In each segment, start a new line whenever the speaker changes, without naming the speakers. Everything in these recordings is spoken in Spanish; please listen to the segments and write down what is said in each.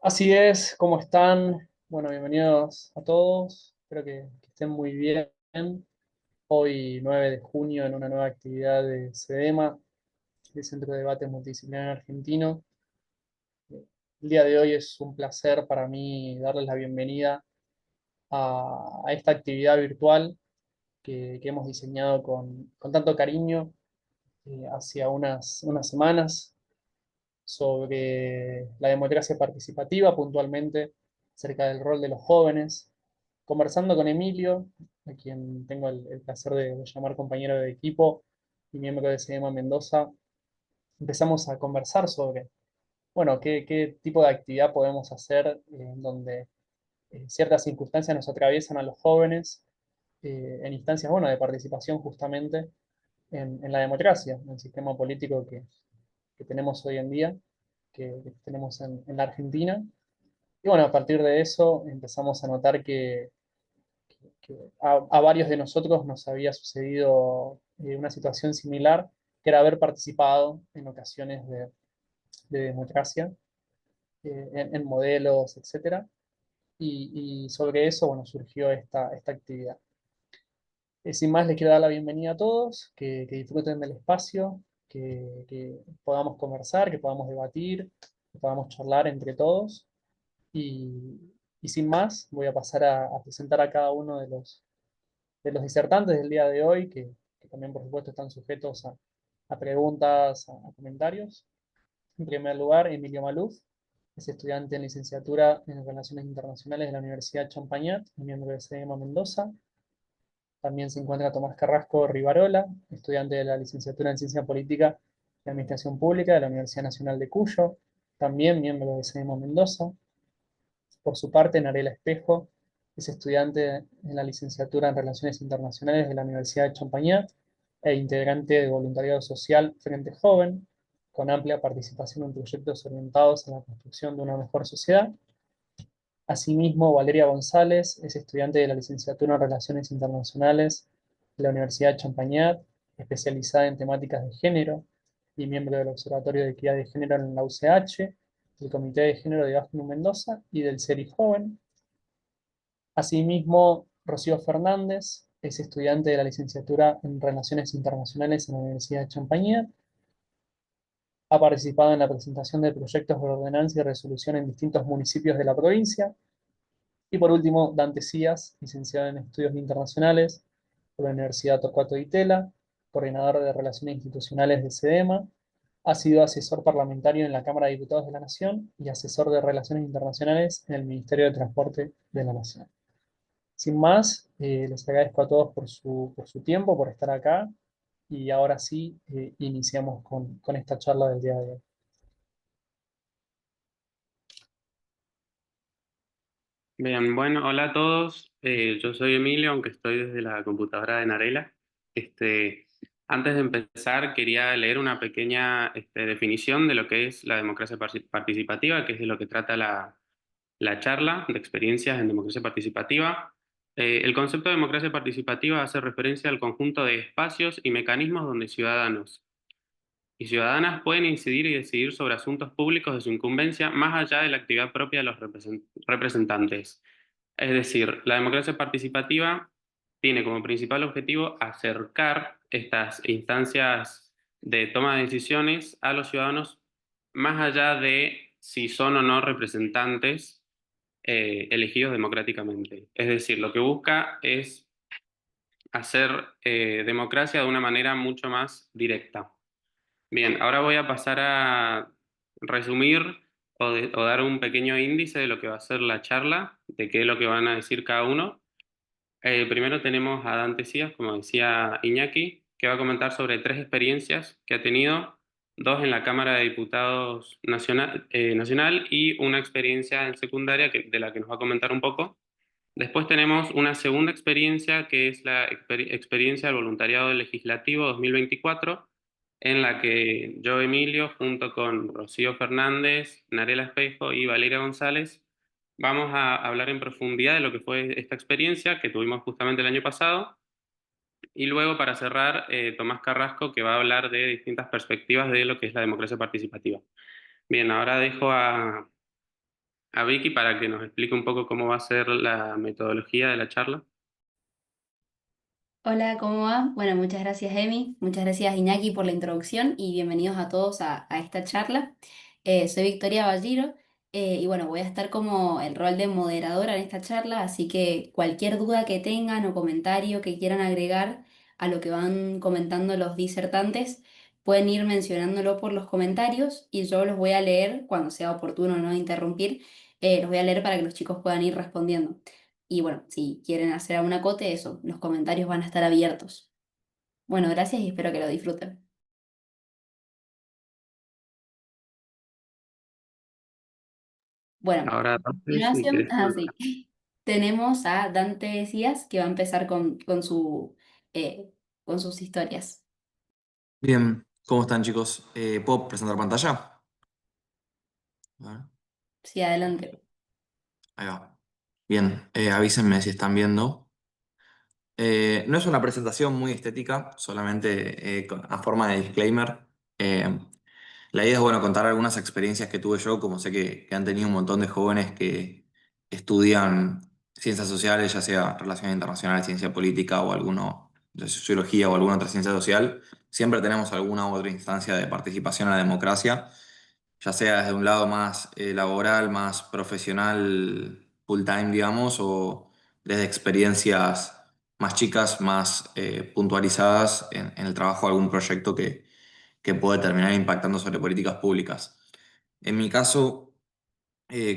Así es, ¿cómo están? Bueno, bienvenidos a todos. Espero que estén muy bien. Hoy, 9 de junio, en una nueva actividad de CEDEMA, el Centro de Debate Multidisciplinar Argentino. El día de hoy es un placer para mí darles la bienvenida a esta actividad virtual que hemos diseñado con tanto cariño hacia unas semanas sobre la democracia participativa, puntualmente acerca del rol de los jóvenes, conversando con Emilio, a quien tengo el placer de llamar compañero de equipo y miembro de SEMA Mendoza. Empezamos a conversar sobre, bueno, qué tipo de actividad podemos hacer en donde ciertas circunstancias nos atraviesan a los jóvenes en instancias, bueno, de participación justamente en la democracia, en el sistema político que tenemos hoy en día, que tenemos en la Argentina. Y bueno, a partir de eso empezamos a notar que a varios de nosotros nos había sucedido una situación similar, que era haber participado en ocasiones de democracia, en modelos, etcétera. Y sobre eso, bueno, surgió esta actividad. Sin más, les quiero dar la bienvenida a todos, que disfruten del espacio, que podamos conversar, que podamos debatir, que podamos charlar entre todos. Y, y sin más, voy a pasar a presentar a cada uno de los disertantes del día de hoy, que también, por supuesto, están sujetos a preguntas, a comentarios. En primer lugar, Emilio Maluf es estudiante en licenciatura en Relaciones Internacionales de la Universidad Champagnat, miembro de CEMA Mendoza. También se encuentra Tomás Carrasco Rivarola, estudiante de la licenciatura en Ciencia Política y Administración Pública de la Universidad Nacional de Cuyo, también miembro de CEMA Mendoza. Por su parte, Narela Espejo es estudiante en la licenciatura en Relaciones Internacionales de la Universidad de Champagnat e integrante de voluntariado social Frente Joven, con amplia participación en proyectos orientados a la construcción de una mejor sociedad. Asimismo, Valeria González es estudiante de la licenciatura en Relaciones Internacionales de la Universidad de Champagnat, especializada en temáticas de género y miembro del Observatorio de Equidad de Género en la UCH, del Comité de Género de AFNU Mendoza y del CERI Joven. Asimismo, Rocío Fernández es estudiante de la licenciatura en Relaciones Internacionales en la Universidad de Champagnat. Ha participado en la presentación de proyectos de ordenanza y resolución en distintos municipios de la provincia. Y por último, Dante Cías, licenciado en Estudios Internacionales por la Universidad Torcuato Di Tella, coordinador de Relaciones Institucionales de CEDEMA, ha sido asesor parlamentario en la Cámara de Diputados de la Nación y asesor de Relaciones Internacionales en el Ministerio de Transporte de la Nación. Sin más, les agradezco a todos por su tiempo, por estar acá, y ahora sí, iniciamos con esta charla del día de hoy.
Bien, bueno, hola a todos. Yo soy Emilio, aunque estoy desde la computadora de Narela. Este, Antes de empezar, quería leer una pequeña definición de lo que es la democracia participativa, que es de lo que trata la charla de experiencias en democracia participativa. El concepto de democracia participativa hace referencia al conjunto de espacios y mecanismos donde ciudadanos y ciudadanas pueden incidir y decidir sobre asuntos públicos de su incumbencia más allá de la actividad propia de los representantes. Es decir, la democracia participativa tiene como principal objetivo acercar estas instancias de toma de decisiones a los ciudadanos más allá de si son o no representantes elegidos democráticamente. Es decir, lo que busca es hacer democracia de una manera mucho más directa. Bien, ahora voy a pasar a resumir o dar un pequeño índice de lo que va a ser la charla, de qué es lo que van a decir cada uno. Primero tenemos a Dante Cías, como decía Iñaki, que va a comentar sobre tres experiencias que ha tenido, dos en la Cámara de Diputados Nacional y una experiencia en secundaria de la que nos va a comentar un poco. Después tenemos una segunda experiencia que es la experiencia del voluntariado legislativo 2024, en la que yo, Emilio, junto con Rocío Fernández, Narela Espejo y Valeria González, vamos a hablar en profundidad de lo que fue esta experiencia que tuvimos justamente el año pasado. Y luego, para cerrar, Tomás Carrasco, que va a hablar de distintas perspectivas de lo que es la democracia participativa. Bien, ahora dejo a Vicky para que nos explique un poco cómo va a ser la metodología de la charla.
Hola, ¿cómo va? Bueno, muchas gracias Emi, muchas gracias Iñaki por la introducción y bienvenidos a todos a esta charla. Soy Victoria Balliro y bueno, voy a estar como el rol de moderadora en esta charla, así que cualquier duda que tengan o comentario que quieran agregar a lo que van comentando los disertantes, pueden ir mencionándolo por los comentarios y yo los voy a leer cuando sea oportuno no interrumpir, los voy a leer para que los chicos puedan ir respondiendo. Y bueno, si quieren hacer algún acote, eso, los comentarios van a estar abiertos. Bueno, gracias y espero que lo disfruten. Bueno,
Ahora,
a
Dante, si
continuación,
querés
así, tenemos a Dante Decías que va a empezar eh, con sus historias.
Bien, ¿cómo están chicos? ¿Puedo presentar pantalla? A ver,
Sí, adelante.
ahí va. Bien, avísenme si están viendo. No es una presentación muy estética, solamente a forma de disclaimer. Eh, la idea es, bueno, contar algunas experiencias que tuve yo, como sé que han tenido un montón de jóvenes que estudian ciencias sociales, ya sea relaciones internacionales, ciencia política o alguno de sociología o alguna otra ciencia social. Siempre tenemos alguna u otra instancia de participación en la democracia, ya sea desde un lado más laboral, más profesional, full time, digamos, o desde experiencias más chicas, más puntualizadas en el trabajo de algún proyecto que puede terminar impactando sobre políticas públicas. En mi caso,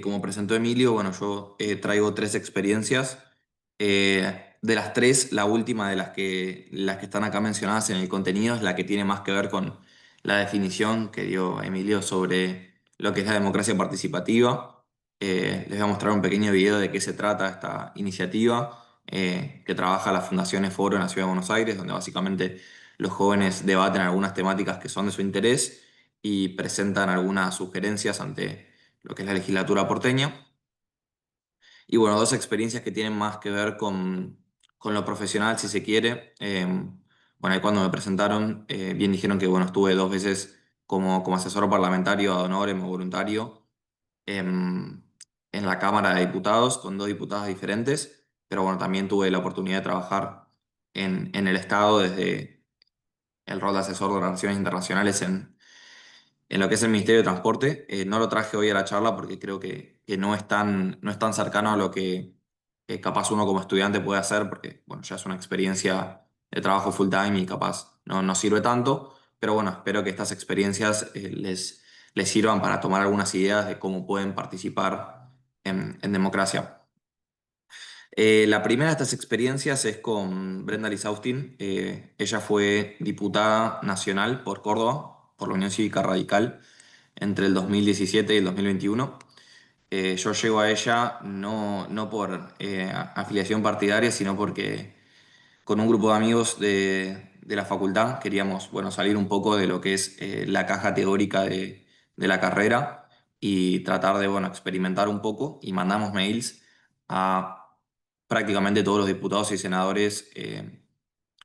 como presentó Emilio, bueno, yo traigo tres experiencias. De las tres, la última de las que están acá mencionadas en el contenido es la que tiene más que ver con la definición que dio Emilio sobre lo que es la democracia participativa. Les voy a mostrar un pequeño video de qué se trata esta iniciativa que trabaja la Fundación Foro en la Ciudad de Buenos Aires, donde básicamente los jóvenes debaten algunas temáticas que son de su interés y presentan algunas sugerencias ante lo que es la legislatura porteña. Y bueno, dos experiencias que tienen más que ver con lo profesional, si se quiere. Bueno, ahí cuando me presentaron, bien dijeron que bueno, estuve dos veces como asesor parlamentario ad honorem o voluntario en la Cámara de Diputados con dos diputadas diferentes, pero bueno, también tuve la oportunidad de trabajar en el Estado desde el rol de asesor de relaciones internacionales en lo que es el Ministerio de Transporte. No lo traje hoy a la charla porque creo que no es tan cercano a lo que capaz uno como estudiante puede hacer, porque bueno, ya es una experiencia de trabajo full time y capaz no sirve tanto, pero bueno, espero que estas experiencias les sirvan para tomar algunas ideas de cómo pueden participar en democracia. La primera de estas experiencias es con Brenda Lizaustin. Ella fue diputada nacional por Córdoba, por la Unión Cívica Radical, entre el 2017 y el 2021. Yo llego a ella no por afiliación partidaria, sino porque con un grupo de amigos de la facultad queríamos, bueno, salir un poco de lo que es la caja teórica de la carrera y tratar de, bueno, experimentar un poco y mandamos mails a prácticamente todos los diputados y senadores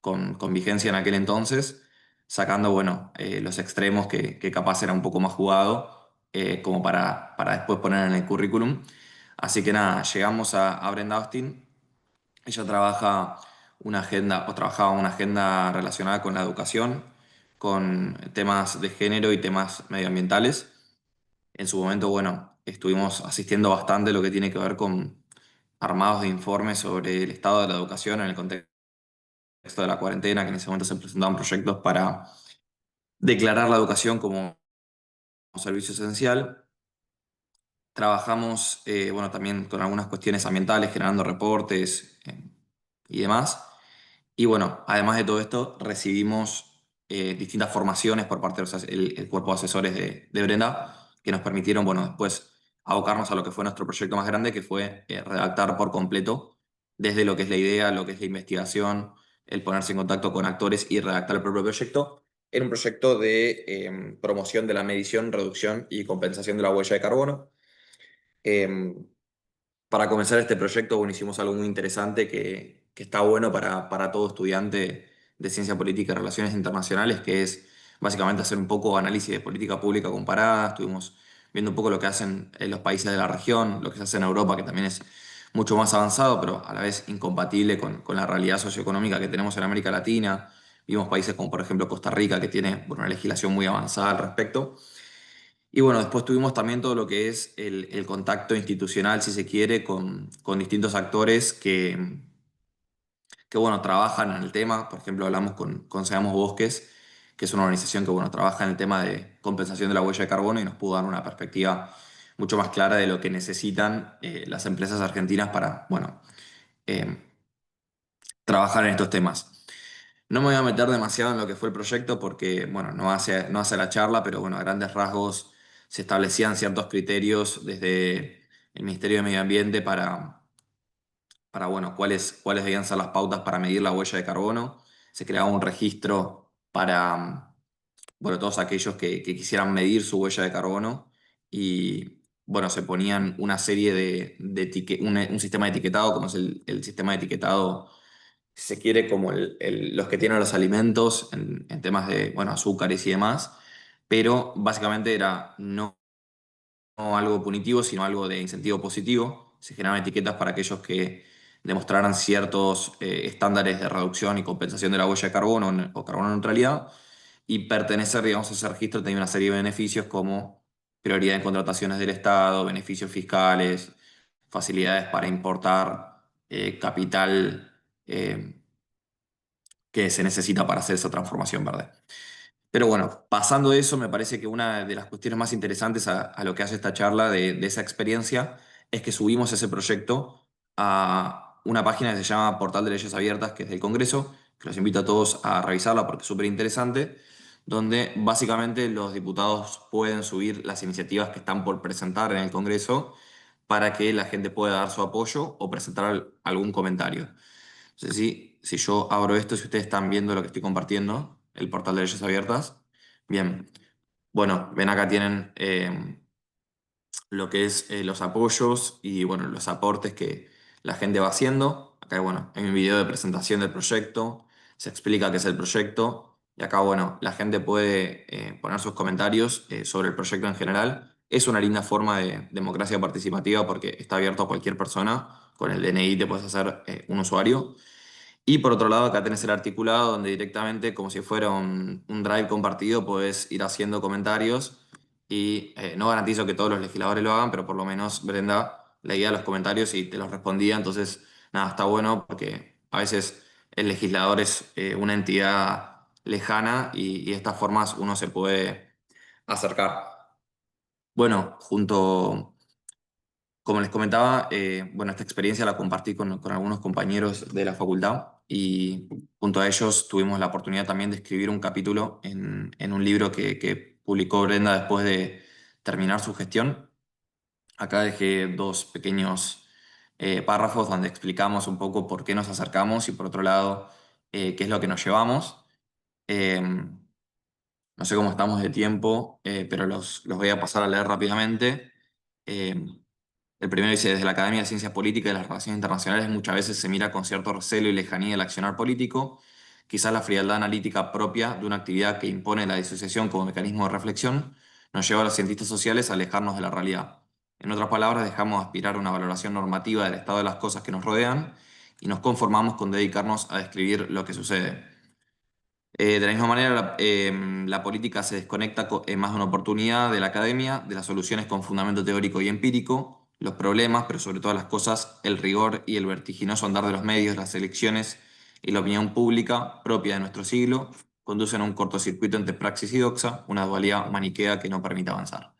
con vigencia en aquel entonces, sacando, bueno, los extremos que capaz era un poco más jugado, como para después poner en el currículum. Así que nada, llegamos a Brenda Austin. Ella trabaja una agenda, o trabajaba una agenda relacionada con la educación, con temas de género y temas medioambientales. En su momento, bueno, estuvimos asistiendo bastante a lo que tiene que ver con armados de informes sobre el estado de la educación en el contexto de la cuarentena, que en ese momento se presentaban proyectos para declarar la educación como servicio esencial. Trabajamos, bueno, también con algunas cuestiones ambientales, generando reportes y demás. Y bueno, además de todo esto, recibimos distintas formaciones por parte del cuerpo de asesores de Brenda, que nos permitieron, bueno, después abocarnos a lo que fue nuestro proyecto más grande, que fue redactar por completo, desde lo que es la idea, lo que es la investigación, el ponerse en contacto con actores y redactar el propio proyecto. Era un proyecto de promoción de la medición, reducción y compensación de la huella de carbono. Em, para comenzar este proyecto, bueno, hicimos algo muy interesante que está bueno para todo estudiante de Ciencia Política y Relaciones Internacionales, que es básicamente hacer un poco análisis de política pública comparada. Estuvimos viendo un poco lo que hacen los países de la región, lo que se hace en Europa, que también es mucho más avanzado, pero a la vez incompatible con la realidad socioeconómica que tenemos en América Latina. Vimos países como por ejemplo Costa Rica, que tiene bueno, una legislación muy avanzada al respecto. Y bueno, después tuvimos también todo lo que es el contacto institucional, si se quiere, con distintos actores que bueno, trabajan en el tema. Por ejemplo, hablamos con Seamos Bosques, que es una organización que bueno, trabaja en el tema de compensación de la huella de carbono y nos pudo dar una perspectiva mucho más clara de lo que necesitan las empresas argentinas para bueno, eh, trabajar en estos temas. No me voy a meter demasiado en lo que fue el proyecto porque, bueno, no hace la charla, pero bueno, a grandes rasgos se establecían ciertos criterios desde el Ministerio de Medio Ambiente para bueno, cuáles debían ser las pautas para medir la huella de carbono. Se creaba un registro para, bueno, todos aquellos que quisieran medir su huella de carbono y, bueno, se ponían una serie un sistema de etiquetado, como es el sistema de etiquetado si se quiere, como los que tienen los alimentos en temas de, bueno, azúcares y demás, pero básicamente era no algo punitivo, sino algo de incentivo positivo. Se generaban etiquetas para aquellos que demostraran ciertos estándares de reducción y compensación de la huella de carbono o carbono neutralidad, y pertenecer, digamos, a ese registro tenía una serie de beneficios como prioridad en contrataciones del Estado, beneficios fiscales, facilidades para importar capital que se necesita para hacer esa transformación verde. Pero bueno, pasando de eso, me parece que una de las cuestiones más interesantes a lo que hace esta charla de esa experiencia es que subimos ese proyecto a una página que se llama Portal de Leyes Abiertas, que es del Congreso, que los invito a todos a revisarla porque es súper interesante, donde básicamente los diputados pueden subir las iniciativas que están por presentar en el Congreso para que la gente pueda dar su apoyo o presentar algún comentario. No sé si yo abro esto, si ustedes están viendo lo que estoy compartiendo, el portal de leyes abiertas. Bien, bueno, ven acá tienen lo que es los apoyos y bueno, los aportes que la gente va haciendo. Acá, bueno, en mi video de presentación del proyecto se explica qué es el proyecto. Y acá, bueno, la gente puede poner sus comentarios sobre el proyecto en general. Es una linda forma de democracia participativa porque está abierto a cualquier persona. Con el DNI te puedes hacer un usuario. Y por otro lado, acá tenés el articulado donde directamente, como si fuera un drive compartido, podés ir haciendo comentarios y no garantizo que todos los legisladores lo hagan, pero por lo menos Brenda leía los comentarios y te los respondía. Entonces, nada, está bueno porque a veces el legislador es una entidad lejana y de estas formas uno se puede acercar. Bueno, como les comentaba, bueno, esta experiencia la compartí con algunos compañeros de la facultad y junto a ellos tuvimos la oportunidad también de escribir un capítulo en un libro que publicó Brenda después de terminar su gestión. Acá dejé dos pequeños párrafos donde explicamos un poco por qué nos acercamos y por otro lado, qué es lo que nos llevamos. Eh, no sé cómo estamos de tiempo, pero los voy a pasar a leer rápidamente. Eh, el primero dice, desde la Academia de Ciencias Políticas y las Relaciones Internacionales muchas veces se mira con cierto recelo y lejanía el accionar político, quizás la frialdad analítica propia de una actividad que impone la disociación como mecanismo de reflexión nos lleva a los cientistas sociales a alejarnos de la realidad. En otras palabras, dejamos de aspirar a una valoración normativa del estado de las cosas que nos rodean y nos conformamos con dedicarnos a describir lo que sucede. De la misma manera, la política se desconecta en más de una oportunidad de la academia, de las soluciones con fundamento teórico y empírico, los problemas, pero sobre todas las cosas, el rigor y el vertiginoso andar de los medios, las elecciones y la opinión pública propia de nuestro siglo, conducen a un cortocircuito entre praxis y doxa, una dualidad maniquea que no permite avanzar.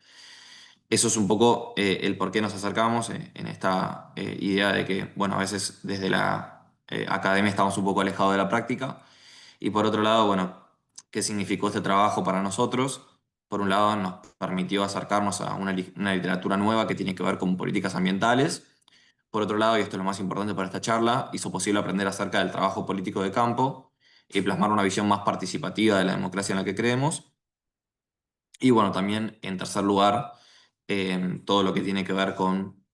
Eso es un poco el por qué nos acercamos en esta idea de que, bueno, a veces desde la academia estamos un poco alejados de la práctica. Y por otro lado, bueno, ¿qué significó este trabajo para nosotros? Por un lado, nos permitió acercarnos a una literatura nueva que tiene que ver con políticas ambientales. Por otro lado, y esto es lo más importante para esta charla, hizo posible aprender acerca del trabajo político de campo y plasmar una visión más participativa de la democracia en la que creemos. Y bueno, también en tercer lugar, todo lo que tiene que ver con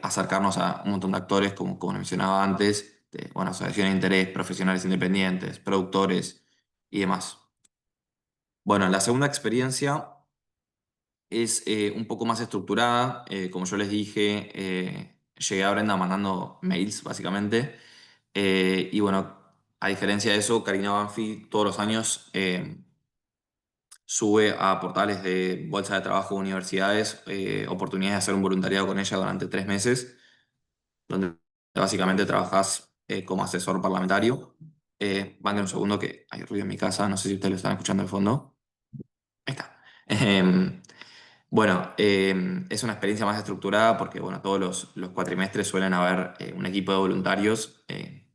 acercarnos a un montón de actores, como mencionaba antes, de, bueno, asociaciones de interés, profesionales independientes, productores y demás. Bueno, la segunda experiencia es un poco más estructurada. Como yo les dije, llegué a Brenda mandando mails, básicamente. Y bueno, a diferencia de eso, Karina Banfi todos los años sube a portales de bolsa de trabajo de universidades oportunidades de hacer un voluntariado con ella durante 3 meses, donde básicamente trabajas como asesor parlamentario. Van un segundo que hay ruido en mi casa, no sé si ustedes lo están escuchando de fondo. Ahí está. Bueno, es una experiencia más estructurada porque bueno, todos los cuatrimestres suelen haber un equipo de voluntarios que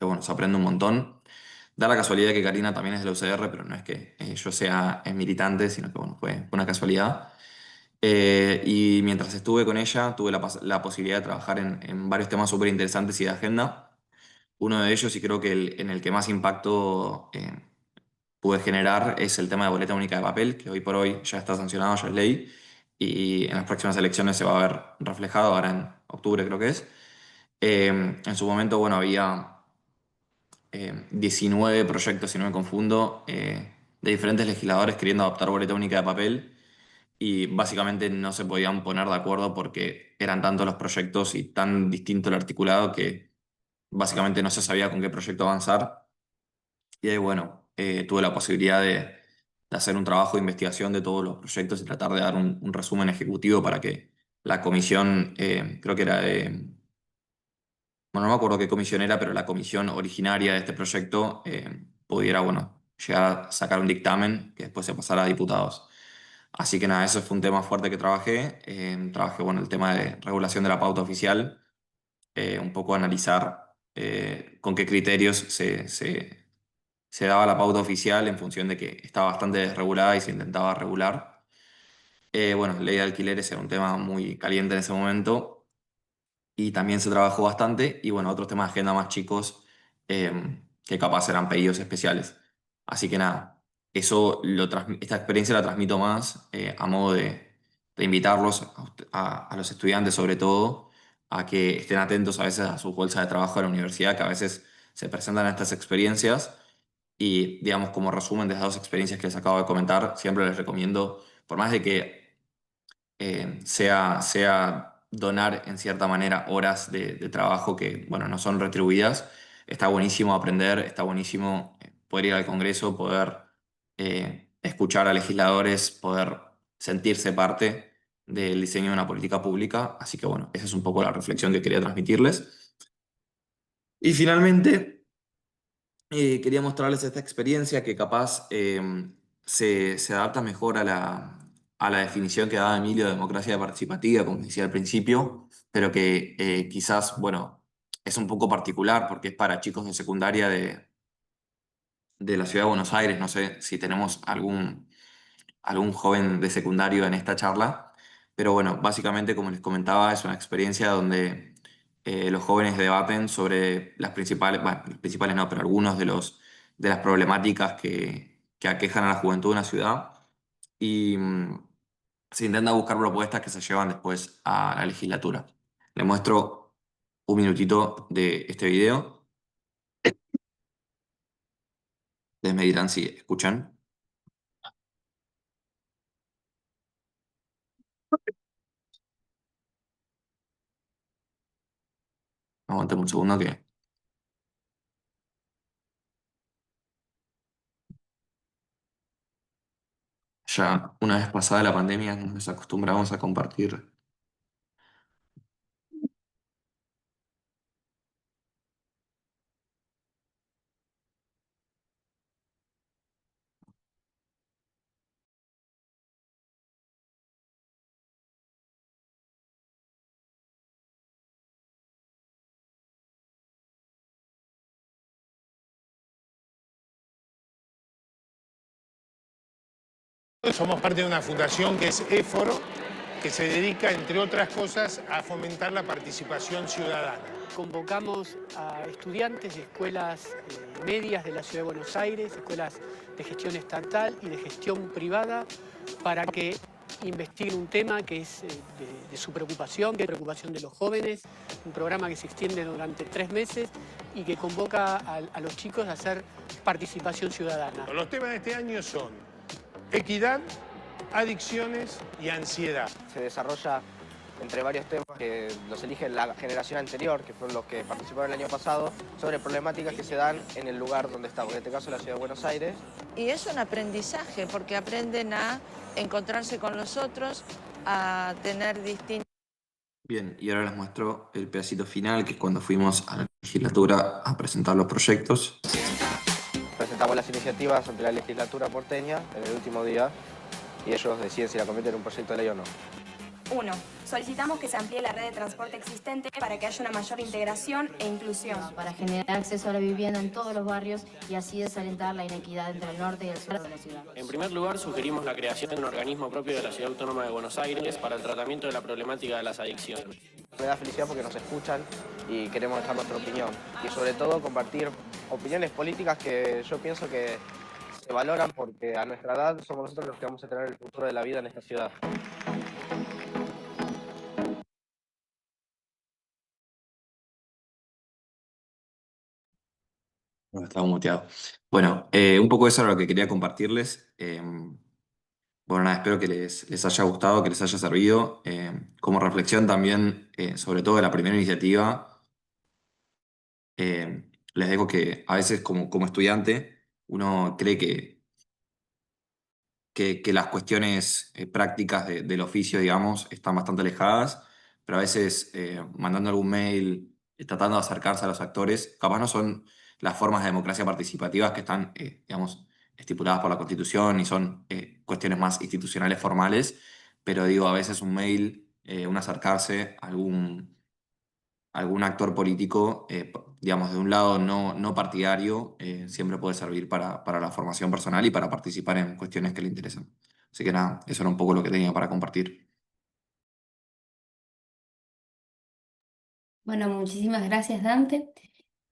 bueno, se aprende un montón. Da la casualidad que Karina también es de la UCR, pero no es que yo sea militante, sino que bueno, fue una casualidad. Y mientras estuve con ella, tuve la posibilidad de trabajar en varios temas súper interesantes y de agenda. Uno de ellos, y creo que en el que más impacto pude generar, es el tema de boleta única de papel, que hoy por hoy ya está sancionado, ya es ley, y en las próximas elecciones se va a ver reflejado, ahora en octubre creo que es. En su momento, bueno, había 19 proyectos, si no me confundo, de diferentes legisladores queriendo adoptar boleta única de papel y básicamente no se podían poner de acuerdo porque eran tantos los proyectos y tan distinto el articulado que básicamente no se sabía con qué proyecto avanzar. Y ahí, bueno, tuve la posibilidad de hacer un trabajo de investigación de todos los proyectos y tratar de dar un resumen ejecutivo para que la comisión, creo que era de bueno, no me acuerdo qué comisión era, pero la comisión originaria de este proyecto pudiera, bueno, llegar a sacar un dictamen que después se pasara a diputados. Así que nada, eso fue un tema fuerte que trabajé. Trabajé, bueno, el tema de regulación de la pauta oficial, un poco analizar con qué criterios se daba la pauta oficial en función de que estaba bastante desregulada y se intentaba regular. Bueno, ley de alquileres era un tema muy caliente en ese momento y también se trabajó bastante. Y bueno, otros temas de agenda más chicos que capaz eran pedidos especiales. Así que nada, esta experiencia la transmito más a modo de invitarlos a los estudiantes sobre todo a que estén atentos a veces a sus bolsas de trabajo de la universidad, que a veces se presentan estas experiencias. Y digamos, como resumen de esas dos experiencias que les acabo de comentar, siempre les recomiendo, por más de que sea donar en cierta manera horas de trabajo que, bueno, no son retribuidas. Está buenísimo aprender, está buenísimo poder ir al Congreso, poder escuchar a legisladores, poder sentirse parte del diseño de una política pública. Así que, bueno, esa es un poco la reflexión que quería transmitirles. Y finalmente, quería mostrarles esta experiencia que capaz se adapta mejor a la definición que daba Emilio de democracia participativa, como decía al principio, pero que quizás, bueno, es un poco particular porque es para chicos de secundaria de la ciudad de Buenos Aires. No sé si tenemos algún joven de secundario en esta charla, pero bueno, básicamente, como les comentaba, es una experiencia donde los jóvenes debaten sobre las principales, bueno, las principales no, pero algunos de las problemáticas que aquejan a la juventud de una ciudad y se intenta buscar propuestas que se llevan después a la legislatura. Les muestro un minutito de este video. Ustedes me dirán si escuchan. Aguantemos un segundo que ya una vez pasada la pandemia nos acostumbramos a compartir.
Somos parte de una fundación que es Éforo, que se dedica, entre otras cosas, a fomentar la participación ciudadana.
Convocamos a estudiantes de escuelas medias de la Ciudad de Buenos Aires, escuelas de gestión estatal y de gestión privada, para que investiguen un tema que es de su preocupación, que es la preocupación de los jóvenes, un programa que se extiende durante 3 meses y que convoca a los chicos a hacer participación ciudadana.
Los temas de este año son equidad, adicciones y ansiedad.
Se desarrolla entre varios temas que los elige la generación anterior, que fueron los que participaron el año pasado, sobre problemáticas que se dan en el lugar donde estamos, en este caso la ciudad de Buenos Aires.
Y es un aprendizaje, porque aprenden a encontrarse con los otros, a tener distintos...
Bien, y ahora les muestro el pedacito final, que es cuando fuimos a la legislatura a presentar los proyectos.
Presentamos las iniciativas ante la legislatura porteña en el último día y ellos deciden si la cometen un proyecto de ley o no.
1. Solicitamos que se amplíe la red de transporte existente para que haya una mayor integración e inclusión.
Para generar acceso a la vivienda en todos los barrios y así desalentar la inequidad entre el norte y el sur de la ciudad.
En primer lugar, sugerimos la creación de un organismo propio de la Ciudad Autónoma de Buenos Aires para el tratamiento de la problemática de las adicciones.
Me da felicidad porque nos escuchan y queremos dejar nuestra opinión. Y sobre todo compartir opiniones políticas que yo pienso que se valoran porque a nuestra edad somos nosotros los que vamos a tener el futuro de la vida en esta ciudad.
No, estaba muteado. Bueno, un poco eso era lo que quería compartirles. Bueno, nada, espero que les haya gustado, que les haya servido. Como reflexión también, sobre todo de la primera iniciativa, les digo que a veces como estudiante uno cree que las cuestiones prácticas del oficio, digamos, están bastante alejadas, pero a veces mandando algún mail, tratando de acercarse a los actores, capaz no son las formas de democracia participativas que están, digamos, estipuladas por la Constitución y son cuestiones más institucionales formales, pero digo, a veces un mail, un acercarse a algún actor político, digamos, de un lado no partidario, siempre puede servir para la formación personal y para participar en cuestiones que le interesan. Así que nada, eso era un poco lo que tenía para compartir.
Bueno, muchísimas gracias, Dante.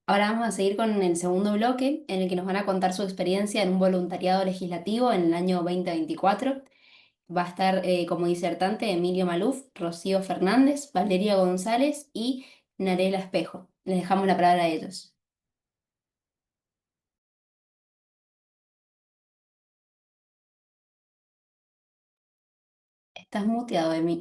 Ahora vamos a seguir con el segundo bloque, en el que nos van a contar su experiencia en un voluntariado legislativo en el año 2024. Va a estar como disertante Emilio Maluf, Rocío Fernández, Valeria González y Narela Espejo. Les dejamos la palabra a ellos. Estás muteado, Emi.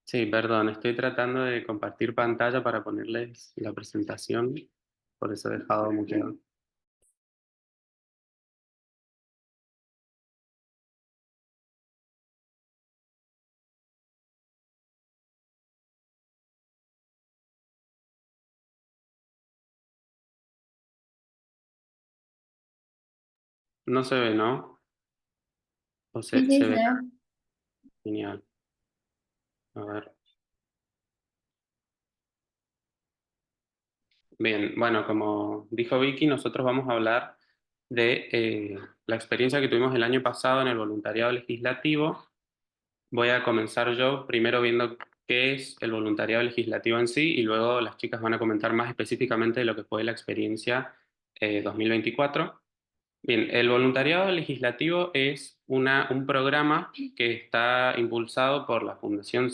Sí, perdón, estoy tratando de compartir pantalla para ponerles la presentación, por eso he dejado muteado. No se ve, ¿no? ¿O
Sí,
se
sí,
ve?
ya.
Genial. A ver. Bien, bueno, como dijo Vicky, nosotros vamos a hablar de la experiencia que tuvimos el año pasado en el voluntariado legislativo. Voy a comenzar yo primero viendo qué es el voluntariado legislativo en sí y luego las chicas van a comentar más específicamente de lo que fue la experiencia 2024. Bien, el voluntariado legislativo es un programa que está impulsado por la Fundación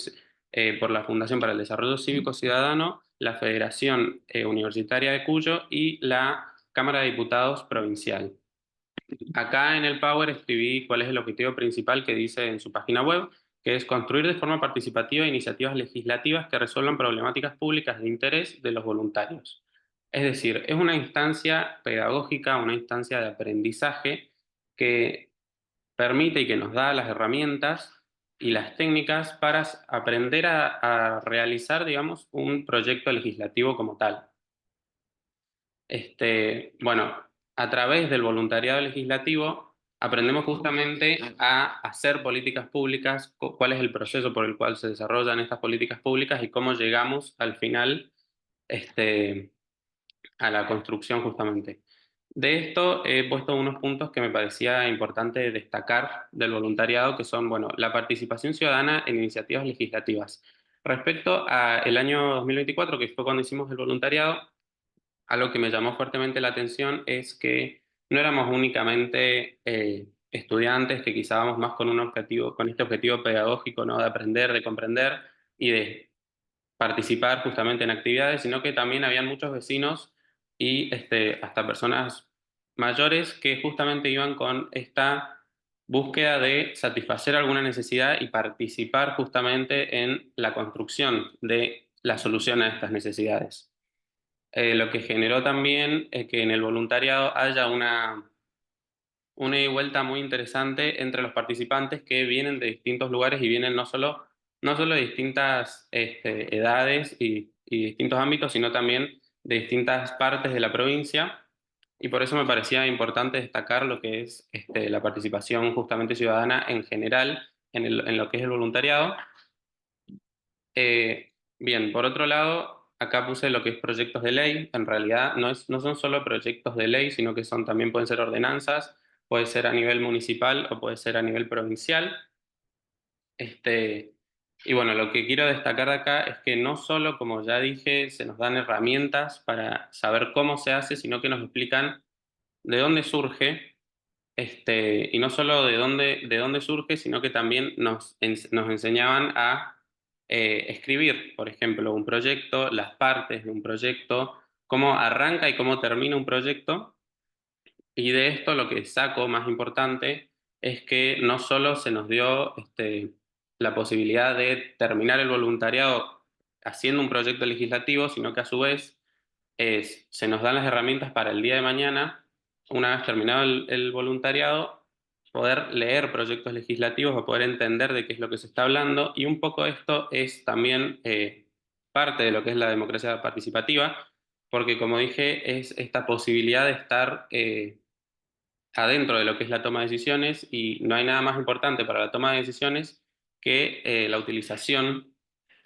para el Desarrollo Cívico Ciudadano, la Federación Universitaria de Cuyo y la Cámara de Diputados Provincial. Acá en el Power escribí cuál es el objetivo principal que dice en su página web, que es construir de forma participativa iniciativas legislativas que resuelvan problemáticas públicas de interés de los voluntarios. Es decir, es una instancia pedagógica, una instancia de aprendizaje que permite y que nos da las herramientas y las técnicas para aprender a realizar, digamos, un proyecto legislativo como tal. Bueno, a través del voluntariado legislativo aprendemos justamente a hacer políticas públicas, cuál es el proceso por el cual se desarrollan estas políticas públicas y cómo llegamos al final a la construcción justamente. De esto he puesto unos puntos que me parecía importante destacar del voluntariado, que son, bueno, la participación ciudadana en iniciativas legislativas. Respecto al año 2024, que fue cuando hicimos el voluntariado, algo que me llamó fuertemente la atención es que no éramos únicamente estudiantes que quizá vamos más con con este objetivo pedagógico, ¿no? De aprender, de comprender y de participar justamente en actividades, sino que también habían muchos vecinos y hasta personas mayores que justamente iban con esta búsqueda de satisfacer alguna necesidad y participar justamente en la construcción de la solución a estas necesidades. Lo que generó también es que en el voluntariado haya una ida y vuelta muy interesante entre los participantes que vienen de distintos lugares y vienen no solo de distintas edades y distintos ámbitos, sino también de distintas partes de la provincia. Y por eso me parecía importante destacar lo que es la participación justamente ciudadana en general en lo que es el voluntariado. Bien, por otro lado, acá puse lo que es proyectos de ley. En realidad no son solo proyectos de ley, sino que también pueden ser ordenanzas, puede ser a nivel municipal o puede ser a nivel provincial. Y bueno, lo que quiero destacar de acá es que no solo, como ya dije, se nos dan herramientas para saber cómo se hace, sino que nos explican de dónde surge, y no solo de dónde surge, sino que también nos enseñaban a escribir, por ejemplo, un proyecto, las partes de un proyecto, cómo arranca y cómo termina un proyecto. Y de esto lo que saco más importante es que no solo se nos dio la posibilidad de terminar el voluntariado haciendo un proyecto legislativo, sino que a su vez se nos dan las herramientas para el día de mañana, una vez terminado el voluntariado, poder leer proyectos legislativos o poder entender de qué es lo que se está hablando. Y un poco esto es también parte de lo que es la democracia participativa, porque como dije, es esta posibilidad de estar adentro de lo que es la toma de decisiones, y no hay nada más importante para la toma de decisiones que la utilización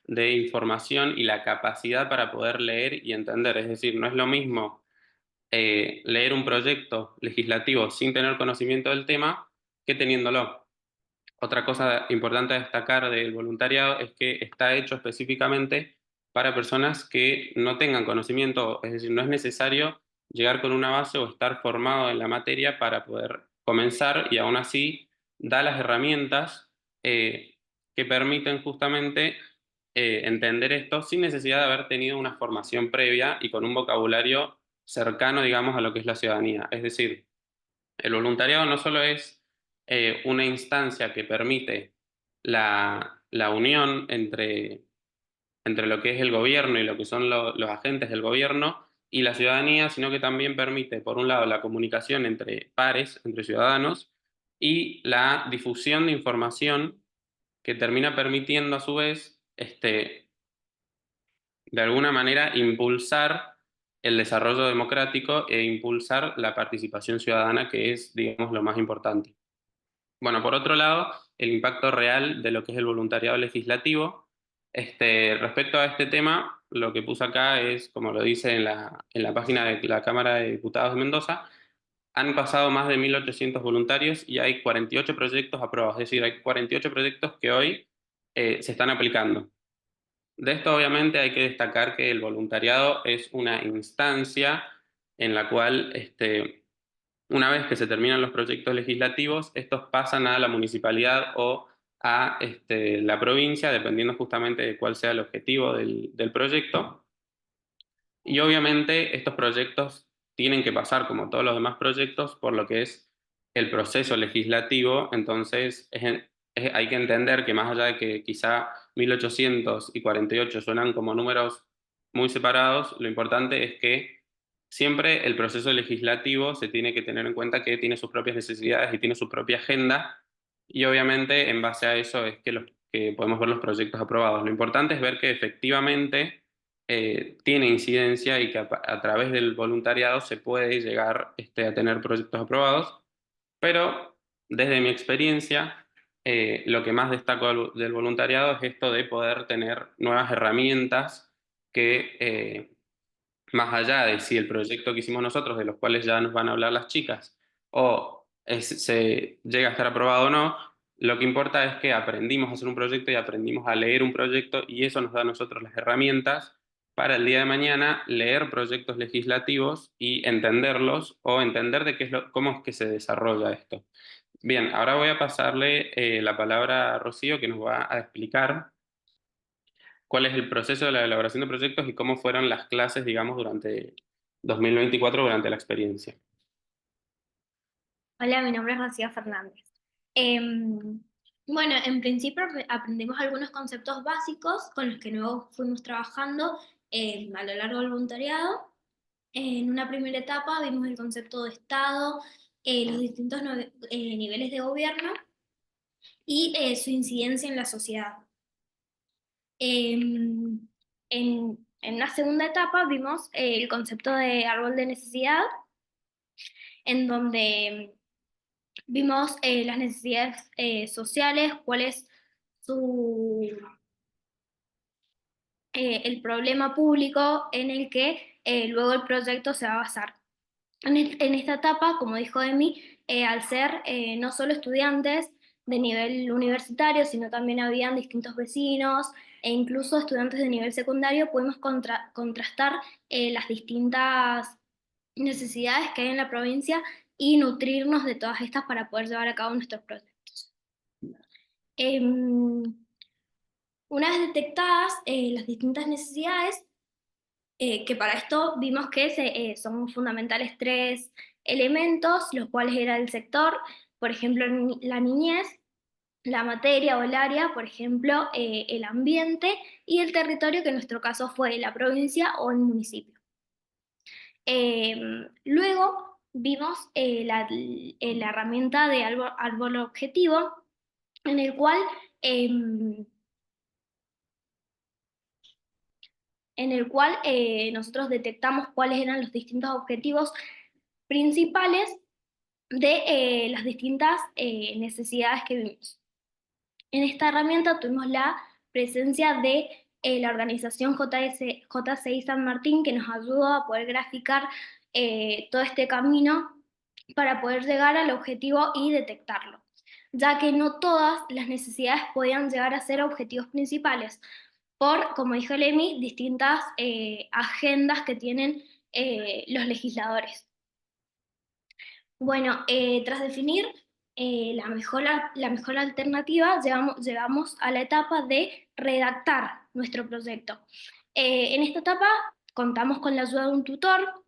de información y la capacidad para poder leer y entender. Es decir, no es lo mismo leer un proyecto legislativo sin tener conocimiento del tema que teniéndolo. Otra cosa importante a destacar del voluntariado es que está hecho específicamente para personas que no tengan conocimiento, es decir, no es necesario llegar con una base o estar formado en la materia para poder comenzar, y aún así da las herramientas que permiten justamente entender esto sin necesidad de haber tenido una formación previa y con un vocabulario cercano, digamos, a lo que es la ciudadanía. Es decir, el voluntariado no solo es una instancia que permite la unión entre lo que es el gobierno y lo que son los agentes del gobierno y la ciudadanía, sino que también permite, por un lado, la comunicación entre pares, entre ciudadanos, y la difusión de información que termina permitiendo a su vez, de alguna manera, impulsar el desarrollo democrático e impulsar la participación ciudadana, que es, digamos, lo más importante. Bueno, por otro lado, el impacto real de lo que es el voluntariado legislativo. Respecto a este tema, lo que puse acá es, como lo dice en la página de la Cámara de Diputados de Mendoza, han pasado más de 1.800 voluntarios y hay 48 proyectos aprobados, es decir, hay 48 proyectos que hoy se están aplicando. De esto obviamente hay que destacar que el voluntariado es una instancia en la cual una vez que se terminan los proyectos legislativos, estos pasan a la municipalidad o a la provincia, dependiendo justamente de cuál sea el objetivo del proyecto. Y obviamente estos proyectos tienen que pasar, como todos los demás proyectos, por lo que es el proceso legislativo. Entonces hay que entender que más allá de que quizá 1.800 y 48 suenan como números muy separados, lo importante es que siempre el proceso legislativo se tiene que tener en cuenta que tiene sus propias necesidades y tiene su propia agenda, y obviamente en base a eso es que podemos ver los proyectos aprobados. Lo importante es ver que efectivamente tiene incidencia y que a través del voluntariado se puede llegar a tener proyectos aprobados, pero desde mi experiencia, lo que más destaco del voluntariado es esto de poder tener nuevas herramientas que, más allá de si el proyecto que hicimos nosotros, de los cuales ya nos van a hablar las chicas, o se llega a estar aprobado o no, lo que importa es que aprendimos a hacer un proyecto y aprendimos a leer un proyecto, y eso nos da a nosotros las herramientas para el día de mañana leer proyectos legislativos y entenderlos, o entender de cómo es que se desarrolla esto. Bien, ahora voy a pasarle la palabra a Rocío, que nos va a explicar cuál es el proceso de la elaboración de proyectos y cómo fueron las clases, digamos, durante 2024 durante la experiencia.
Hola, mi nombre es Rocío Fernández. Bueno, en principio aprendimos algunos conceptos básicos con los que luego fuimos trabajando a lo largo del voluntariado. En una primera etapa vimos el concepto de Estado, los distintos niveles de gobierno y su incidencia en la sociedad. En una segunda etapa vimos el concepto de árbol de necesidad, en donde vimos las necesidades sociales, cuál es el problema público en el que luego el proyecto se va a basar. En esta etapa, como dijo Emi, al ser no solo estudiantes de nivel universitario, sino también habían distintos vecinos e incluso estudiantes de nivel secundario, pudimos contrastar las distintas necesidades que hay en la provincia y nutrirnos de todas estas para poder llevar a cabo nuestros proyectos. Una vez detectadas las distintas necesidades, que para esto vimos que son fundamentales 3 elementos, los cuales era el sector, por ejemplo, la niñez, la materia o el área, por ejemplo, el ambiente, y el territorio, que en nuestro caso fue la provincia o el municipio. Luego vimos la herramienta de árbol objetivo, en el cual nosotros detectamos cuáles eran los distintos objetivos principales de las distintas necesidades que vimos. En esta herramienta tuvimos la presencia de la organización JCI San Martín, que nos ayudó a poder graficar todo este camino para poder llegar al objetivo y detectarlo, ya que no todas las necesidades podían llegar a ser objetivos principales, por, como dijo Lemi, distintas agendas que tienen los legisladores. Bueno, tras definir la mejor alternativa, llegamos a la etapa de redactar nuestro proyecto. En esta etapa contamos con la ayuda de un tutor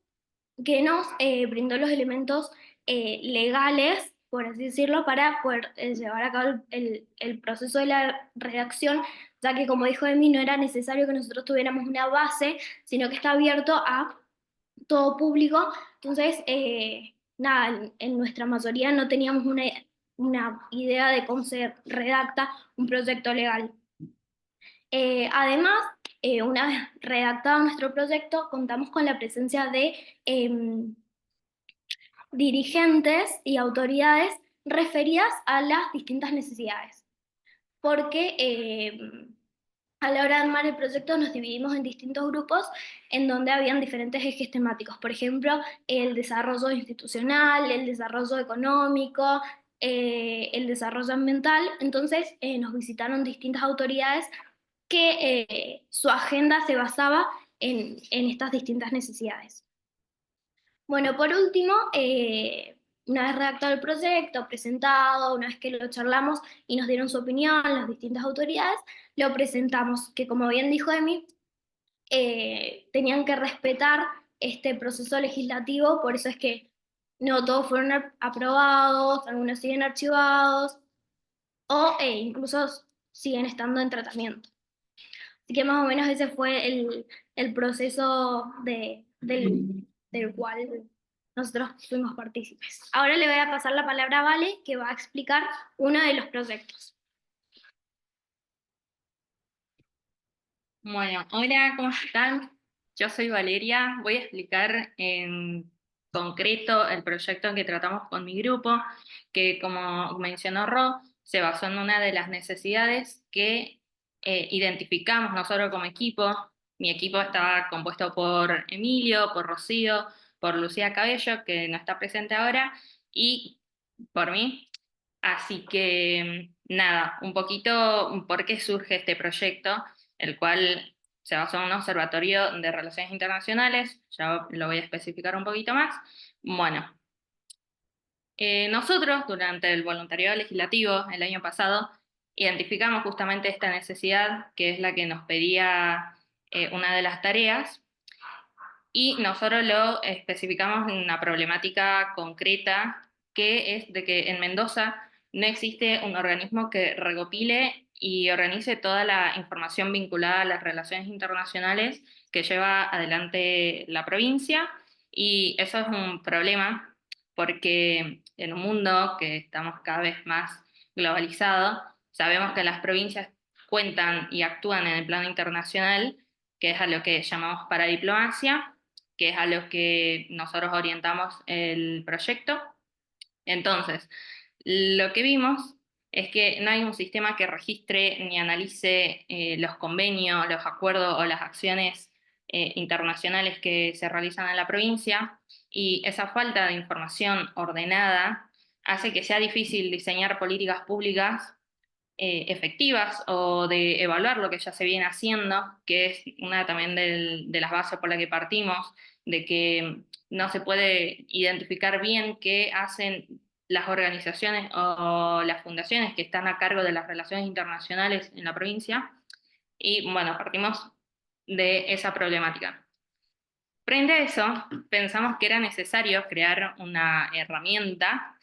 que nos brindó los elementos legales, por así decirlo, para poder llevar a cabo el proceso de la redacción, ya que, como dijo Emi, no era necesario que nosotros tuviéramos una base, sino que está abierto a todo público. Entonces, nada, en nuestra mayoría no teníamos una idea de cómo se redacta un proyecto legal. Además, una vez redactado nuestro proyecto, contamos con la presencia de dirigentes y autoridades referidas a las distintas necesidades. Porque a la hora de armar el proyecto nos dividimos en distintos grupos en donde habían diferentes ejes temáticos. Por ejemplo, el desarrollo institucional, el desarrollo económico, el desarrollo ambiental. Entonces nos visitaron distintas autoridades que su agenda se basaba en estas distintas necesidades. Bueno, por último, una vez redactado el proyecto, presentado, una vez que lo charlamos y nos dieron su opinión las distintas autoridades, lo presentamos, que como bien dijo Emi, tenían que respetar este proceso legislativo, por eso es que no todos fueron aprobados, algunos siguen archivados, o incluso siguen estando en tratamiento. Así que más o menos ese fue el proceso del cual nosotros fuimos partícipes. Ahora le voy a pasar la palabra a Vale, que va a explicar uno de los proyectos.
Bueno, hola, ¿cómo están? Yo soy Valeria, voy a explicar en concreto el proyecto que tratamos con mi grupo, que como mencionó Ro, se basó en una de las necesidades que identificamos nosotros como equipo. Mi equipo estaba compuesto por Emilio, por Rocío, por Lucía Cabello, que no está presente ahora, y por mí. Así que nada, un poquito por qué surge este proyecto, el cual se basó en un observatorio de relaciones internacionales, ya lo voy a especificar un poquito más. Bueno, nosotros durante el voluntariado legislativo el año pasado identificamos justamente esta necesidad, que es la que nos pedía una de las tareas, y nosotros lo especificamos en una problemática concreta, que es de que en Mendoza no existe un organismo que recopile y organice toda la información vinculada a las relaciones internacionales que lleva adelante la provincia, y eso es un problema porque en un mundo que estamos cada vez más globalizado, sabemos que las provincias cuentan y actúan en el plano internacional, que es a lo que llamamos paradiplomacia, que es a lo que nosotros orientamos el proyecto. Entonces, lo que vimos es que no hay un sistema que registre ni analice los convenios, los acuerdos o las acciones internacionales que se realizan en la provincia, y esa falta de información ordenada hace que sea difícil diseñar políticas públicas efectivas o de evaluar lo que ya se viene haciendo, que es una también de las bases por las que partimos, de que no se puede identificar bien qué hacen las organizaciones o las fundaciones que están a cargo de las relaciones internacionales en la provincia. Y bueno, partimos de esa problemática. Frente a eso, pensamos que era necesario crear una herramienta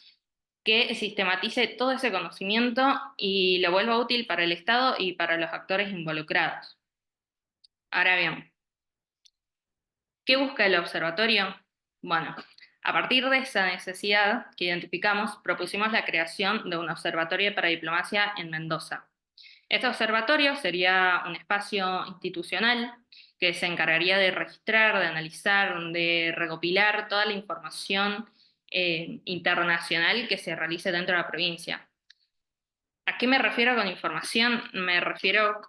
que sistematice todo ese conocimiento y lo vuelva útil para el Estado y para los actores involucrados. Ahora bien, ¿qué busca el observatorio? Bueno, a partir de esa necesidad que identificamos, propusimos la creación de un observatorio para diplomacia en Mendoza. Este observatorio sería un espacio institucional que se encargaría de registrar, de analizar, de recopilar toda la información internacional que se realice dentro de la provincia. ¿A qué me refiero con información? Me refiero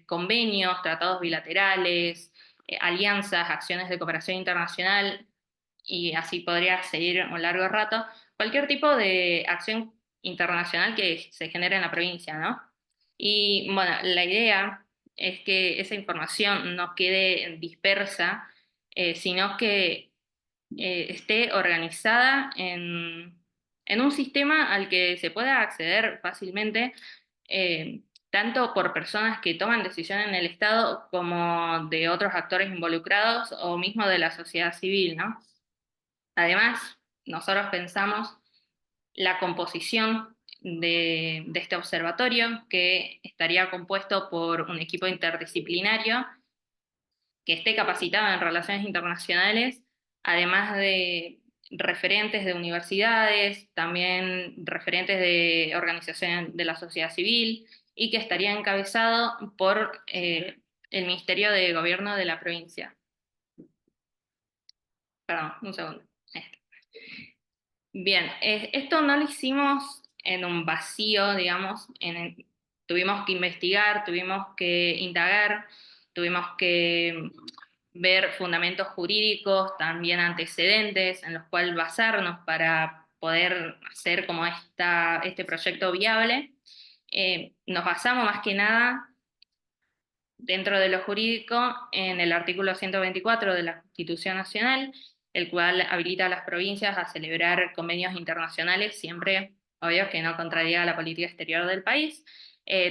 convenios, tratados bilaterales, alianzas, acciones de cooperación internacional, y así podría seguir un largo rato, cualquier tipo de acción internacional que se genere en la provincia, ¿no? Y bueno, la idea es que esa información no quede dispersa, sino que esté organizada en un sistema al que se pueda acceder fácilmente, tanto por personas que toman decisiones en el Estado como de otros actores involucrados o mismo de la sociedad civil, ¿no? Además, nosotros pensamos la composición de este observatorio, que estaría compuesto por un equipo interdisciplinario que esté capacitado en relaciones internacionales, además de referentes de universidades, también referentes de organizaciones de la sociedad civil, y que estaría encabezado por el Ministerio de Gobierno de la provincia. Perdón, un segundo. Bien, esto no lo hicimos en un vacío, digamos, tuvimos que investigar, tuvimos que indagar, tuvimos que ver fundamentos jurídicos, también antecedentes en los cuales basarnos para poder hacer como este proyecto viable. Nos basamos más que nada, dentro de lo jurídico, en el artículo 124 de la Constitución Nacional, el cual habilita a las provincias a celebrar convenios internacionales, siempre, obvio, que no contradiga la política exterior del país.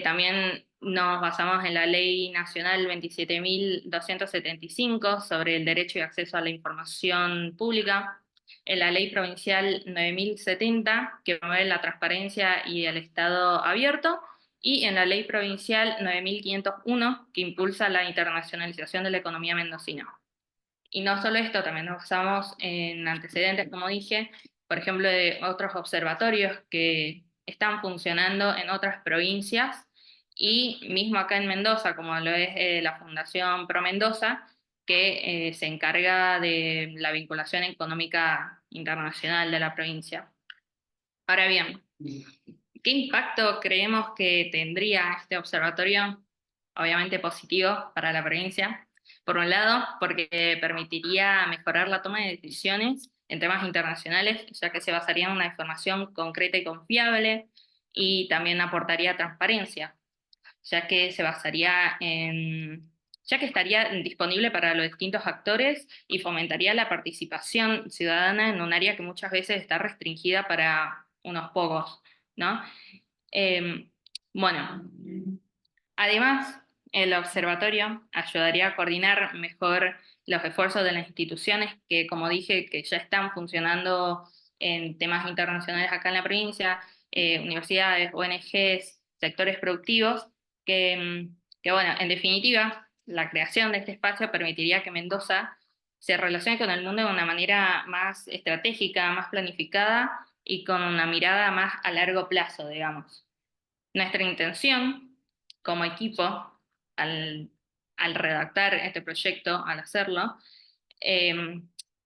También nos basamos en la Ley Nacional 27.275 sobre el derecho y acceso a la información pública, en la Ley Provincial 9.070, que promueve la transparencia y el Estado abierto, y en la Ley Provincial 9.501, que impulsa la internacionalización de la economía mendocina. Y no solo esto, también nos basamos en antecedentes, como dije, por ejemplo, de otros observatorios que están funcionando en otras provincias, y mismo acá en Mendoza, como lo es la Fundación Pro Mendoza, que se encarga de la vinculación económica internacional de la provincia. Ahora bien, ¿qué impacto creemos que tendría este observatorio? Obviamente positivo para la provincia. Por un lado, porque permitiría mejorar la toma de decisiones en temas internacionales, ya que se basaría en una información concreta y confiable, y también aportaría transparencia, ya que estaría disponible para los distintos actores y fomentaría la participación ciudadana en un área que muchas veces está restringida para unos pocos, ¿no? Bueno, además, el observatorio ayudaría a coordinar mejor los esfuerzos de las instituciones que, como dije, que ya están funcionando en temas internacionales acá en la provincia, universidades, ONGs, sectores productivos, que bueno, en definitiva, la creación de este espacio permitiría que Mendoza se relacione con el mundo de una manera más estratégica, más planificada y con una mirada más a largo plazo, digamos. Nuestra intención como equipo, al redactar este proyecto, al hacerlo,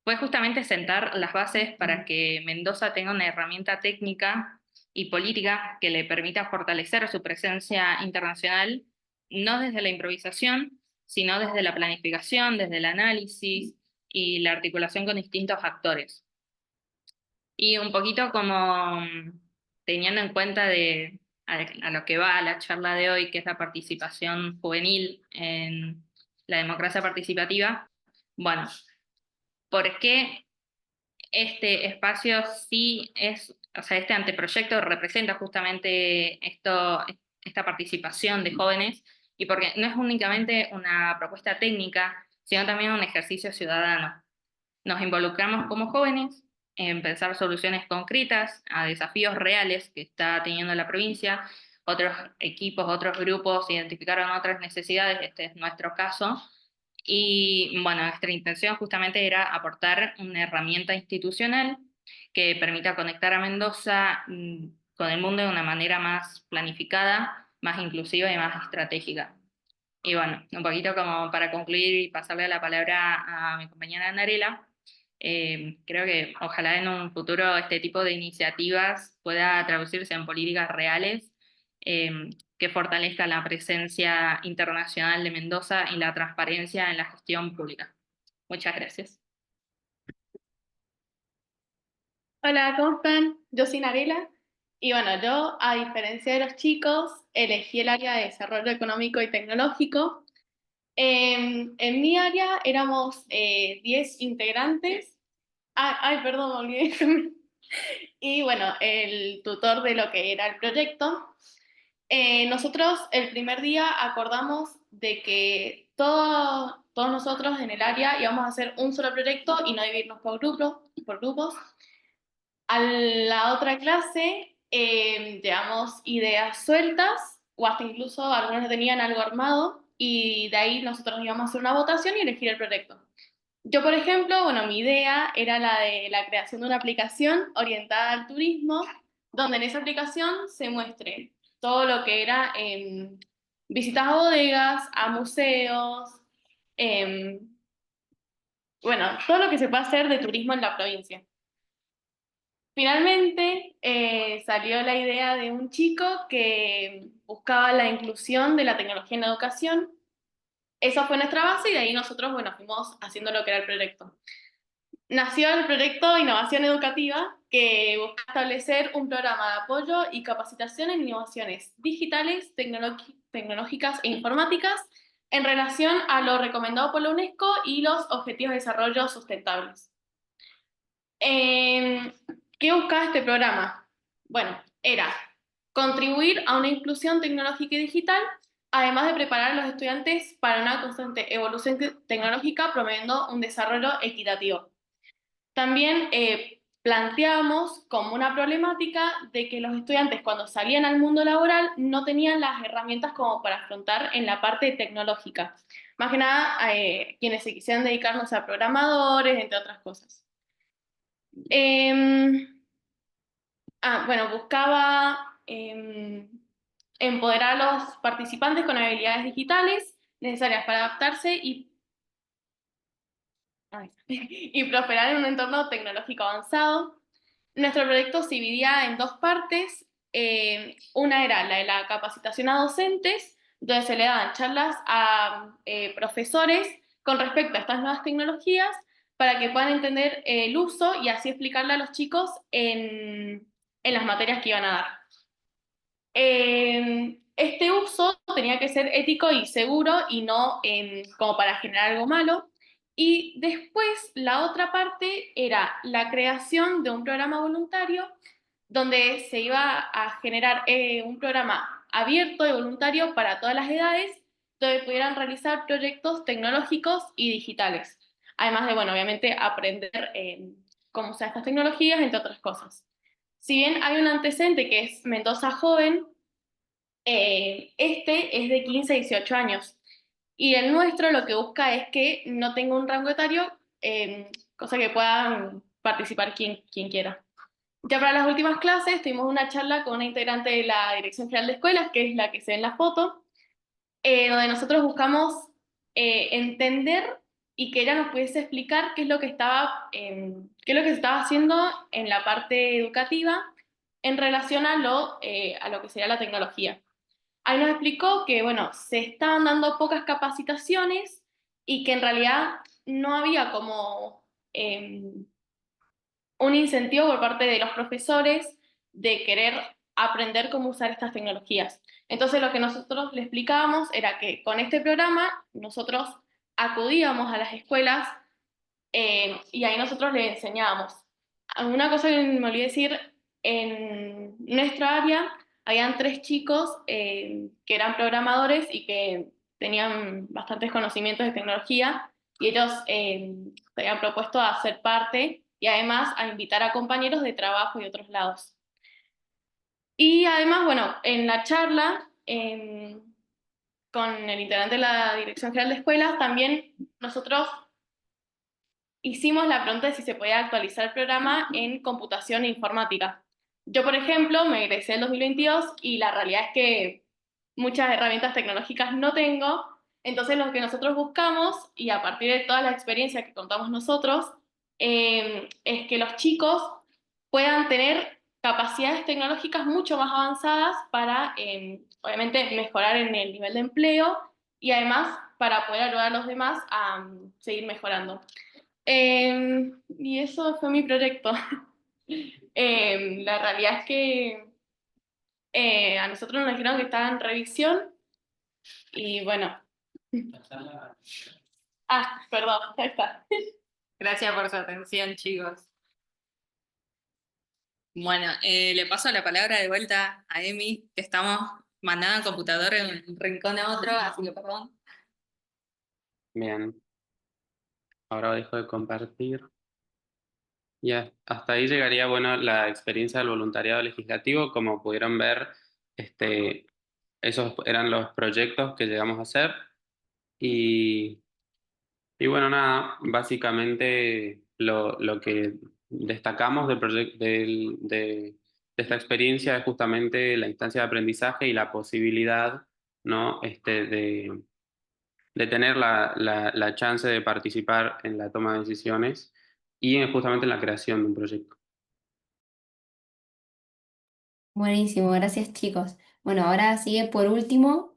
fue justamente sentar las bases para que Mendoza tenga una herramienta técnica y política que le permita fortalecer su presencia internacional, no desde la improvisación, sino desde la planificación, desde el análisis y la articulación con distintos actores. Y un poquito como teniendo en cuenta a lo que va la charla de hoy, que es la participación juvenil en la democracia participativa, bueno, ¿por qué este espacio sí es, o sea, este anteproyecto representa justamente esta participación de jóvenes? Y porque no es únicamente una propuesta técnica, sino también un ejercicio ciudadano. Nos involucramos como jóvenes en pensar soluciones concretas a desafíos reales que está teniendo la provincia. Otros equipos, otros grupos identificaron otras necesidades, este es nuestro caso. Y bueno, nuestra intención justamente era aportar una herramienta institucional que permita conectar a Mendoza con el mundo de una manera más planificada, más inclusiva y más estratégica. Y bueno, un poquito como para concluir y pasarle la palabra a mi compañera Narela, creo que ojalá en un futuro este tipo de iniciativas pueda traducirse en políticas reales que fortalezcan la presencia internacional de Mendoza y la transparencia en la gestión pública. Muchas gracias.
Hola, ¿cómo están? Yo soy Narela y bueno, yo a diferencia de los chicos elegí el área de desarrollo económico y tecnológico. En mi área éramos 10 integrantes. Ay, perdón, me olvidé. Y bueno, el tutor de lo que era el proyecto. Nosotros el primer día acordamos de que todos nosotros en el área íbamos a hacer un solo proyecto y no dividirnos por grupos. A la otra clase llevamos ideas sueltas o hasta incluso algunos tenían algo armado y de ahí nosotros íbamos a hacer una votación y elegir el proyecto. Yo, por ejemplo, bueno, mi idea era la de la creación de una aplicación orientada al turismo, donde en esa aplicación se muestre todo lo que era visitas a bodegas, a museos, bueno, todo lo que se puede hacer de turismo en la provincia. Finalmente salió la idea de un chico que buscaba la inclusión de la tecnología en la educación. Esa fue nuestra base y de ahí nosotros, bueno, fuimos haciendo lo que era el proyecto. Nació el proyecto Innovación Educativa, que busca establecer un programa de apoyo y capacitación en innovaciones digitales, tecnológicas e informáticas en relación a lo recomendado por la UNESCO y los Objetivos de Desarrollo Sustentables. ¿Qué buscaba este programa? Bueno, era contribuir a una inclusión tecnológica y digital, además de preparar a los estudiantes para una constante evolución tecnológica, promoviendo un desarrollo equitativo. También planteamos como una problemática de que los estudiantes cuando salían al mundo laboral no tenían las herramientas como para afrontar en la parte tecnológica. Más que nada quienes se quisieran dedicarnos a programadores, entre otras cosas. Bueno, buscaba empoderar a los participantes con habilidades digitales necesarias para adaptarse y prosperar en un entorno tecnológico avanzado. Nuestro proyecto se dividía en dos partes. Una era la de la capacitación a docentes, donde se le daban charlas a profesores con respecto a estas nuevas tecnologías para que puedan entender el uso y así explicarle a los chicos en las materias que iban a dar. Este uso tenía que ser ético y seguro y no como para generar algo malo. Y después la otra parte era la creación de un programa voluntario donde se iba a generar un programa abierto y voluntario para todas las edades, donde pudieran realizar proyectos tecnológicos y digitales. además de, bueno, obviamente aprender cómo usar estas tecnologías, entre otras cosas. Si bien hay un antecedente que es Mendoza Joven, este es de 15 a 18 años. Y el nuestro lo que busca es que no tenga un rango etario, cosa que puedan participar quien quiera. Ya para las últimas clases tuvimos una charla con una integrante de la Dirección General de Escuelas, que es la que se ve en la foto, donde nosotros buscamos entender y que ella nos pudiese explicar qué es lo que qué es lo que se estaba haciendo en la parte educativa en relación a lo que sería la tecnología. Ahí nos explicó que, bueno, se estaban dando pocas capacitaciones y que en realidad no había como un incentivo por parte de los profesores de querer aprender cómo usar estas tecnologías. Entonces lo que nosotros le explicábamos era que con este programa nosotros acudíamos a las escuelas y ahí nosotros les enseñábamos. Una cosa que me olvidé decir, en nuestra área habían 3 chicos que eran programadores y que tenían bastantes conocimientos de tecnología y ellos se habían propuesto a ser parte y además a invitar a compañeros de trabajo y otros lados. Y además, bueno, en la charla con el integrante de la Dirección General de Escuelas, también nosotros hicimos la pregunta de si se podía actualizar el programa en computación e informática. Yo, por ejemplo, me egresé en 2022 y la realidad es que muchas herramientas tecnológicas no tengo, entonces lo que nosotros buscamos, y a partir de toda la experiencia que contamos nosotros, es que los chicos puedan tener capacidades tecnológicas mucho más avanzadas para, obviamente, mejorar en el nivel de empleo y además para poder ayudar a los demás a seguir mejorando. Y eso fue mi proyecto. La realidad es que a nosotros nos dijeron que estaba en revisión y bueno. Ah, perdón, ahí está.
Gracias por su atención, chicos. Bueno, le paso la palabra de vuelta a Emi, que estamos mandando el computador de un rincón a otro, así que perdón.
Bien, ahora dejo de compartir. Y hasta ahí llegaría, bueno, la experiencia del voluntariado legislativo. Como pudieron ver, esos eran los proyectos que llegamos a hacer. Y, y bueno, nada, básicamente lo que destacamos de esta experiencia es justamente la instancia de aprendizaje y la posibilidad, ¿no? De tener la chance de participar en la toma de decisiones y justamente en la creación de un proyecto.
Buenísimo, gracias chicos. Bueno, ahora sigue por último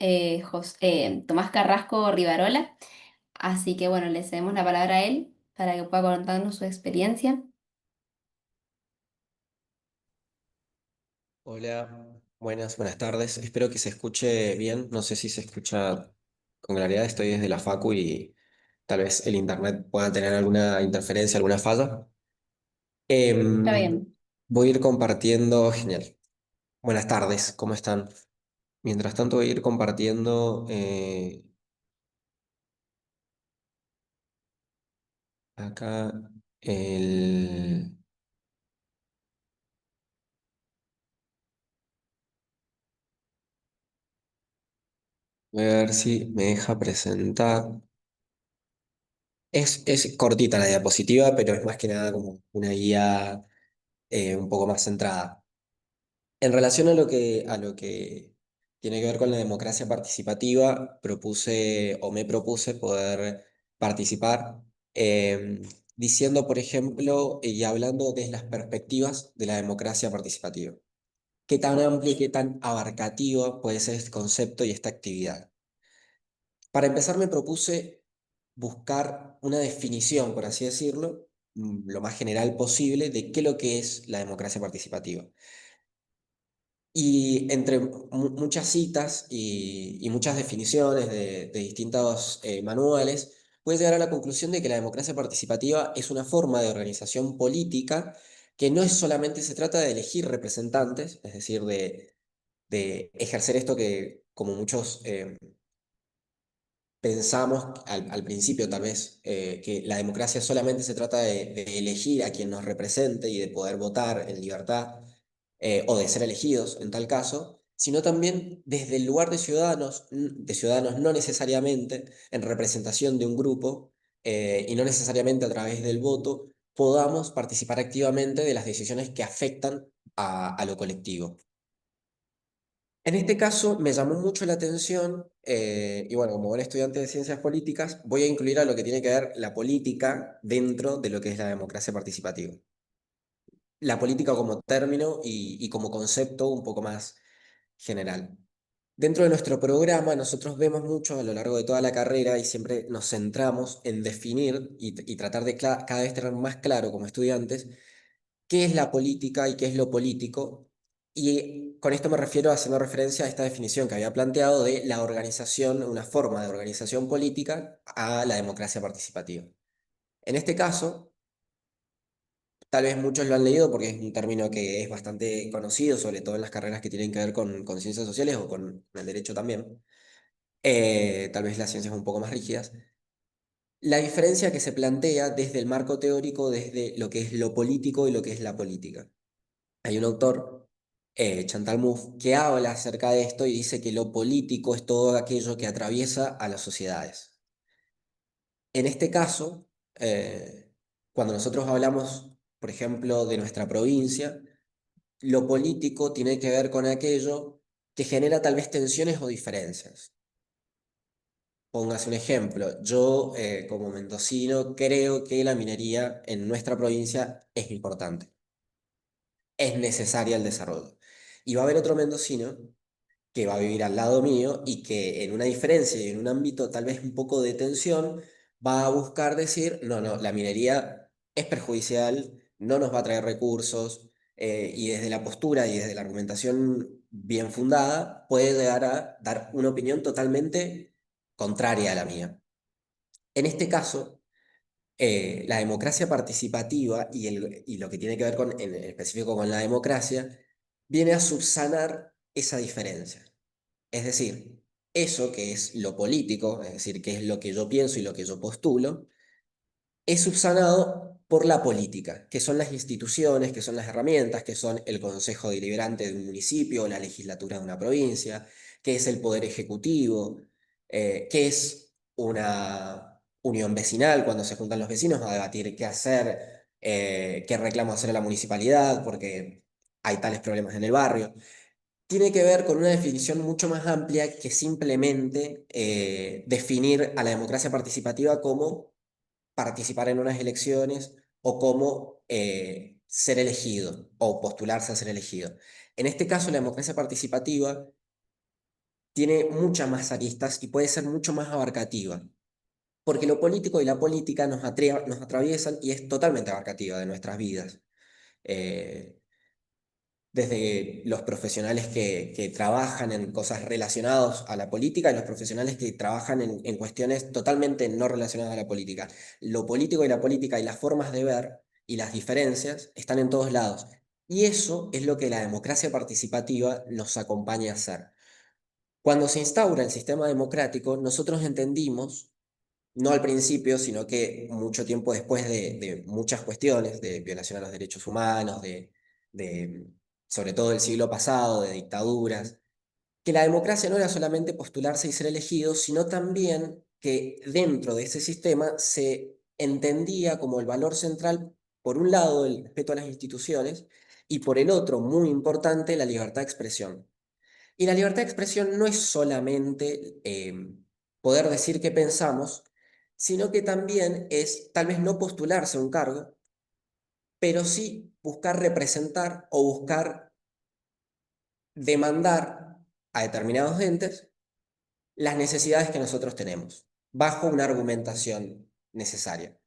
Tomás Carrasco Rivarola, así que bueno, le cedemos la palabra a él para que pueda contarnos su experiencia.
Hola, buenas tardes. Espero que se escuche bien. No sé si se escucha con claridad. Estoy desde la Facu y tal vez el internet pueda tener alguna interferencia, alguna falla.
Está
Em,
bien.
Voy a ir compartiendo. Genial. Buenas tardes, ¿cómo están? Mientras tanto voy a ir compartiendo acá el... Voy a ver si me deja presentar. Es cortita la diapositiva, pero es más que nada como una guía un poco más centrada. En relación a lo que tiene que ver con la democracia participativa, propuse o me propuse poder participar diciendo, por ejemplo, y hablando de las perspectivas de la democracia participativa. ¿Qué tan amplio y qué tan abarcativo puede ser este concepto y esta actividad? Para empezar, me propuse buscar una definición, por así decirlo, lo más general posible, de qué es lo que es la democracia participativa. Y entre muchas citas y muchas definiciones de distintos manuales, puedes llegar a la conclusión de que la democracia participativa es una forma de organización política que no es solamente se trata de elegir representantes, es decir, de ejercer esto que, como muchos pensamos al principio tal vez que la democracia solamente se trata de elegir a quien nos represente y de poder votar en libertad, o de ser elegidos en tal caso, sino también desde el lugar de ciudadanos no necesariamente en representación de un grupo, y no necesariamente a través del voto, podamos participar activamente de las decisiones que afectan a lo colectivo. En este caso me llamó mucho la atención, y bueno, como buen estudiante de ciencias políticas, voy a incluir a lo que tiene que ver la política dentro de lo que es la democracia participativa. La política como término y como concepto un poco más general. Dentro de nuestro programa nosotros vemos mucho a lo largo de toda la carrera y siempre nos centramos en definir y tratar de cada vez tener más claro como estudiantes qué es la política y qué es lo político. Y con esto me refiero haciendo referencia a esta definición que había planteado de la organización, una forma de organización política a la democracia participativa. En este caso, tal vez muchos lo han leído porque es un término que es bastante conocido, sobre todo en las carreras que tienen que ver con ciencias sociales o con el derecho también. Tal vez las ciencias un poco más rígidas. La diferencia que se plantea desde el marco teórico, desde lo que es lo político y lo que es la política. Hay un autor, Chantal Mouffe, que habla acerca de esto y dice que lo político es todo aquello que atraviesa a las sociedades. En este caso, cuando nosotros hablamos, por ejemplo, de nuestra provincia, lo político tiene que ver con aquello que genera tal vez tensiones o diferencias. Póngase un ejemplo, yo como mendocino creo que la minería en nuestra provincia es importante, es necesaria el desarrollo. Y va a haber otro mendocino que va a vivir al lado mío y que en una diferencia y en un ámbito tal vez un poco de tensión va a buscar decir, no, no, la minería es perjudicial, no nos va a traer recursos, y desde la postura y desde la argumentación bien fundada puede llegar a dar una opinión totalmente contraria a la mía. En este caso, la democracia participativa y lo que tiene que ver en específico con la democracia viene a subsanar esa diferencia. Es decir, eso que es lo político, es decir, que es lo que yo pienso y lo que yo postulo, es subsanado por la política, que son las instituciones, que son las herramientas, que son el consejo deliberante de un municipio, la legislatura de una provincia, que es el poder ejecutivo, que es una unión vecinal cuando se juntan los vecinos a debatir qué hacer, qué reclamo hacer a la municipalidad, porque hay tales problemas en el barrio. Tiene que ver con una definición mucho más amplia que simplemente definir a la democracia participativa como participar en unas elecciones o como ser elegido o postularse a ser elegido. En este caso, la democracia participativa tiene muchas más aristas y puede ser mucho más abarcativa, porque lo político y la política nos atraviesan y es totalmente abarcativa de nuestras vidas. Eh, Desde los profesionales que trabajan en cosas relacionadas a la política y los profesionales que trabajan en cuestiones totalmente no relacionadas a la política. Lo político y la política y las formas de ver y las diferencias están en todos lados. Y eso es lo que la democracia participativa nos acompaña a hacer. Cuando se instaura el sistema democrático, nosotros entendimos, no al principio, sino que mucho tiempo después de muchas cuestiones, de violación a los derechos humanos, de sobre todo del siglo pasado, de dictaduras, que la democracia no era solamente postularse y ser elegido, sino también que dentro de ese sistema se entendía como el valor central, por un lado, el respeto a las instituciones, y por el otro, muy importante, la libertad de expresión. Y la libertad de expresión no es solamente poder decir qué pensamos, sino que también es tal vez no postularse a un cargo, pero sí buscar representar o buscar demandar a determinados entes las necesidades que nosotros tenemos, bajo una argumentación necesaria.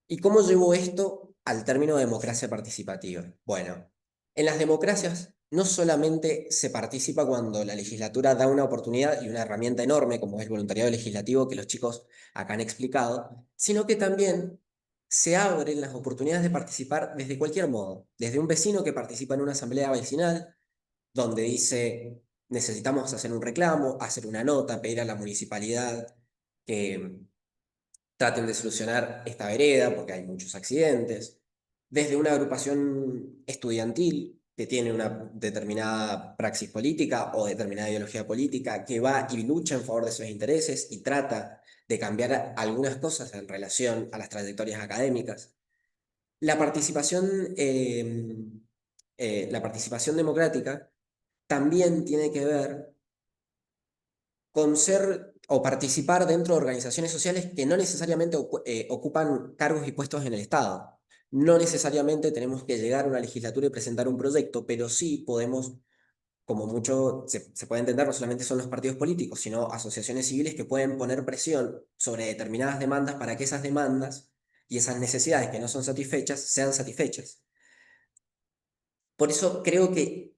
¿Y cómo llevo esto al término democracia participativa? Bueno, en las democracias no solamente se participa cuando la legislatura da una oportunidad y una herramienta enorme, como es el voluntariado legislativo que los chicos acá han explicado, sino que también se abren las oportunidades de participar desde cualquier modo, desde un vecino que participa en una asamblea vecinal, donde dice necesitamos hacer un reclamo, hacer una nota, pedir a la municipalidad que traten de solucionar esta vereda, porque hay muchos accidentes, desde una agrupación estudiantil que tiene una determinada praxis política o determinada ideología política, que va y lucha en favor de sus intereses y trata de cambiar algunas cosas en relación a las trayectorias académicas. La la participación democrática también tiene que ver con ser o participar dentro de organizaciones sociales que no necesariamente ocupan cargos y puestos en el Estado. No necesariamente tenemos que llegar a una legislatura y presentar un proyecto, pero sí podemos, como mucho se puede entender, no solamente son los partidos políticos, sino asociaciones civiles que pueden poner presión sobre determinadas demandas para que esas demandas y esas necesidades que no son satisfechas sean satisfechas. Por eso creo que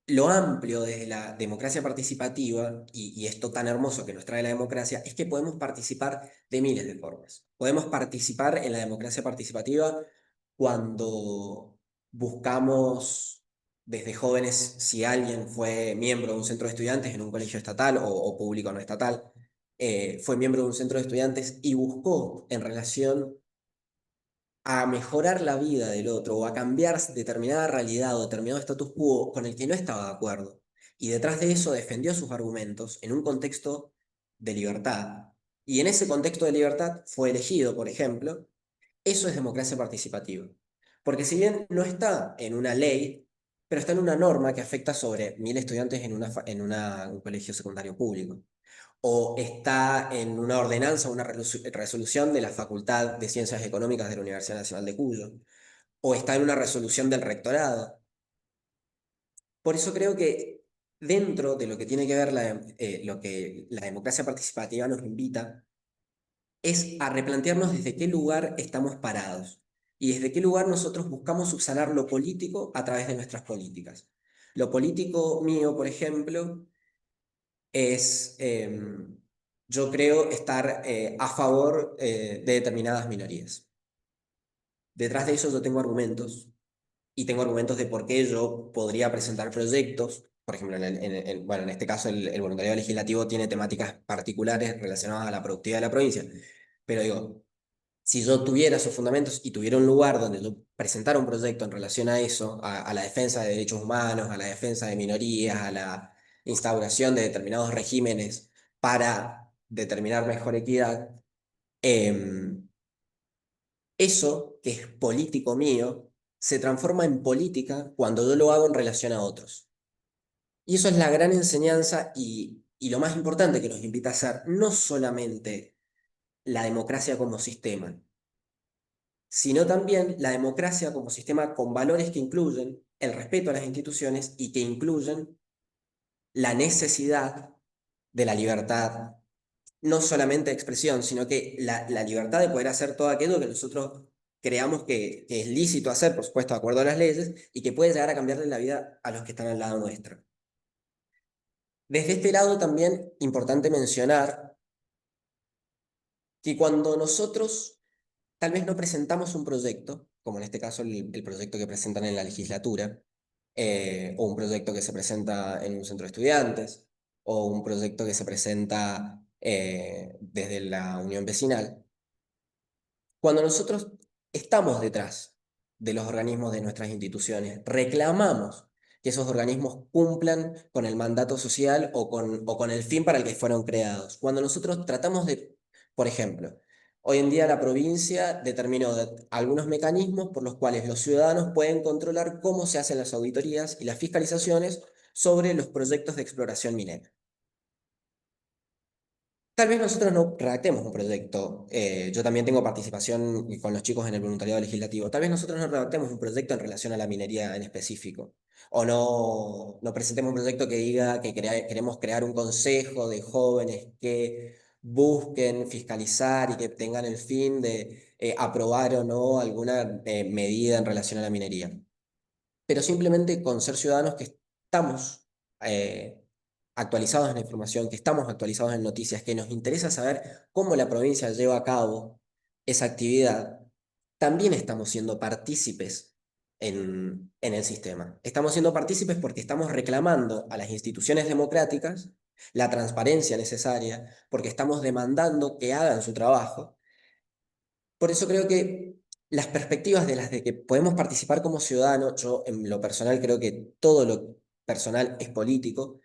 lo amplio de la democracia participativa, y esto tan hermoso que nos trae la democracia, es que podemos participar de miles de formas. Podemos participar en la democracia participativa cuando buscamos desde jóvenes, si alguien fue miembro de un centro de estudiantes en un colegio estatal o público no estatal, fue miembro de un centro de estudiantes y buscó en relación a mejorar la vida del otro o a cambiar determinada realidad o determinado status quo con el que no estaba de acuerdo. Y detrás de eso defendió sus argumentos en un contexto de libertad. Y en ese contexto de libertad fue elegido, por ejemplo. Eso es democracia participativa. Porque si bien no está en una ley, pero está en una norma que afecta sobre 1.000 estudiantes un colegio secundario público, o está en una ordenanza, una resolución de la Facultad de Ciencias Económicas de la Universidad Nacional de Cuyo, o está en una resolución del rectorado. Por eso creo que dentro de lo que tiene que ver lo que la democracia participativa nos invita, es a replantearnos desde qué lugar estamos parados y desde qué lugar nosotros buscamos subsanar lo político a través de nuestras políticas. Lo político mío, por ejemplo, es, yo creo, estar a favor de determinadas minorías. Detrás de eso yo tengo argumentos, y tengo argumentos de por qué yo podría presentar proyectos. Por ejemplo, bueno, en este caso el voluntariado legislativo tiene temáticas particulares relacionadas a la productividad de la provincia. Pero digo, si yo tuviera esos fundamentos y tuviera un lugar donde yo presentara un proyecto en relación a eso, a la defensa de derechos humanos, a la defensa de minorías, a la instauración de determinados regímenes para determinar mejor equidad, eso que es político mío se transforma en política cuando yo lo hago en relación a otros. Y eso es la gran enseñanza y lo más importante que nos invita a hacer, no solamente la democracia como sistema, sino también la democracia como sistema con valores que incluyen el respeto a las instituciones y que incluyen la necesidad de la libertad, no solamente de expresión, sino que la libertad de poder hacer todo aquello que nosotros creamos que es lícito hacer, por supuesto, de acuerdo a las leyes, y que puede llegar a cambiarle la vida a los que están al lado nuestro. Desde este lado también importante mencionar que cuando nosotros tal vez no presentamos un proyecto, como en este caso el proyecto que presentan en la legislatura, o un proyecto que se presenta en un centro de estudiantes, o un proyecto que se presenta desde la unión vecinal. Cuando nosotros estamos detrás de los organismos de nuestras instituciones, reclamamos que esos organismos cumplan con el mandato social o con el fin para el que fueron creados. Cuando nosotros tratamos de, por ejemplo, hoy en día la provincia determinó algunos mecanismos por los cuales los ciudadanos pueden controlar cómo se hacen las auditorías y las fiscalizaciones sobre los proyectos de exploración minera. Tal vez nosotros no redactemos un proyecto, yo también tengo participación con los chicos en el voluntariado legislativo, tal vez nosotros no redactemos un proyecto en relación a la minería en específico, o no presentemos un proyecto que diga que queremos crear un consejo de jóvenes que busquen fiscalizar y que tengan el fin de aprobar o no alguna medida en relación a la minería. Pero simplemente con ser ciudadanos que estamos actualizados en la información, que estamos actualizados en noticias, que nos interesa saber cómo la provincia lleva a cabo esa actividad, también estamos siendo partícipes en el sistema. Estamos siendo partícipes porque estamos reclamando a las instituciones democráticas la transparencia necesaria, porque estamos demandando que hagan su trabajo. Por eso creo que las perspectivas de las de que podemos participar como ciudadanos, yo en lo personal creo que todo lo personal es político,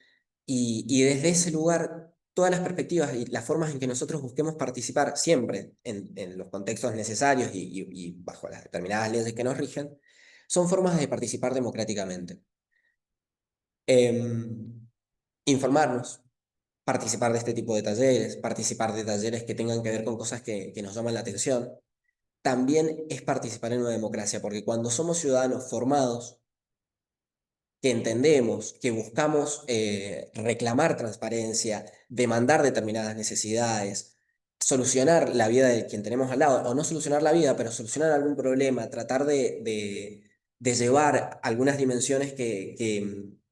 y desde ese lugar, todas las perspectivas y las formas en que nosotros busquemos participar siempre en los contextos necesarios y bajo las determinadas leyes que nos rigen, son formas de participar democráticamente. Informarnos, participar de este tipo de talleres, participar de talleres que tengan que ver con cosas que nos llaman la atención, también es participar en una democracia, porque cuando somos ciudadanos formados, que entendemos, que buscamos reclamar transparencia, demandar determinadas necesidades, solucionar la vida de quien tenemos al lado, o no solucionar la vida, pero solucionar algún problema, tratar de llevar algunas dimensiones que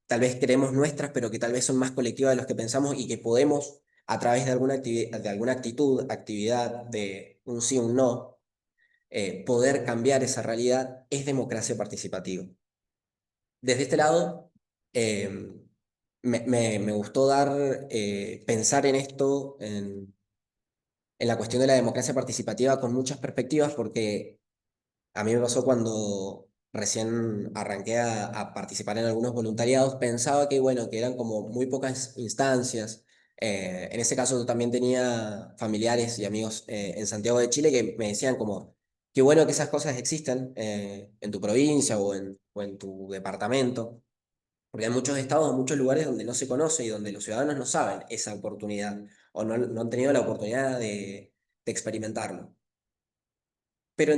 tal vez creemos nuestras, pero que tal vez son más colectivas de los que pensamos y que podemos, a través de de alguna actitud, actividad, de un sí, un no, poder cambiar esa realidad, es democracia participativa. Desde este lado, eh, me gustó pensar en esto, en la cuestión de la democracia participativa con muchas perspectivas, porque a mí me pasó cuando recién arranqué a participar en algunos voluntariados, pensaba que, bueno, que eran como muy pocas instancias. En ese caso yo también tenía familiares y amigos en Santiago de Chile que me decían como, qué bueno que esas cosas existen en tu provincia o en tu departamento, porque hay muchos estados, muchos lugares donde no se conoce y donde los ciudadanos no saben esa oportunidad o no han tenido la oportunidad de experimentarlo. Pero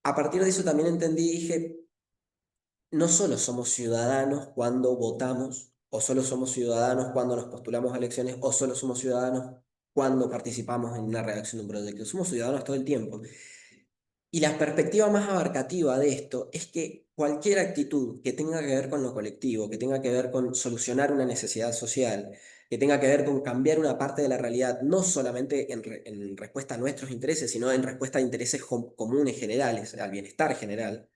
a partir de eso también entendí y dije, no solo somos ciudadanos cuando votamos, o solo somos ciudadanos cuando nos postulamos a elecciones, o solo somos ciudadanos cuando participamos en una redacción de un proyecto. Somos ciudadanos todo el tiempo. Y la perspectiva más abarcativa de esto es que cualquier actitud que tenga que ver con lo colectivo, que tenga que ver con solucionar una necesidad social, que tenga que ver con cambiar una parte de la realidad, no solamente en respuesta a nuestros intereses, sino en respuesta a intereses comunes generales, al bienestar general,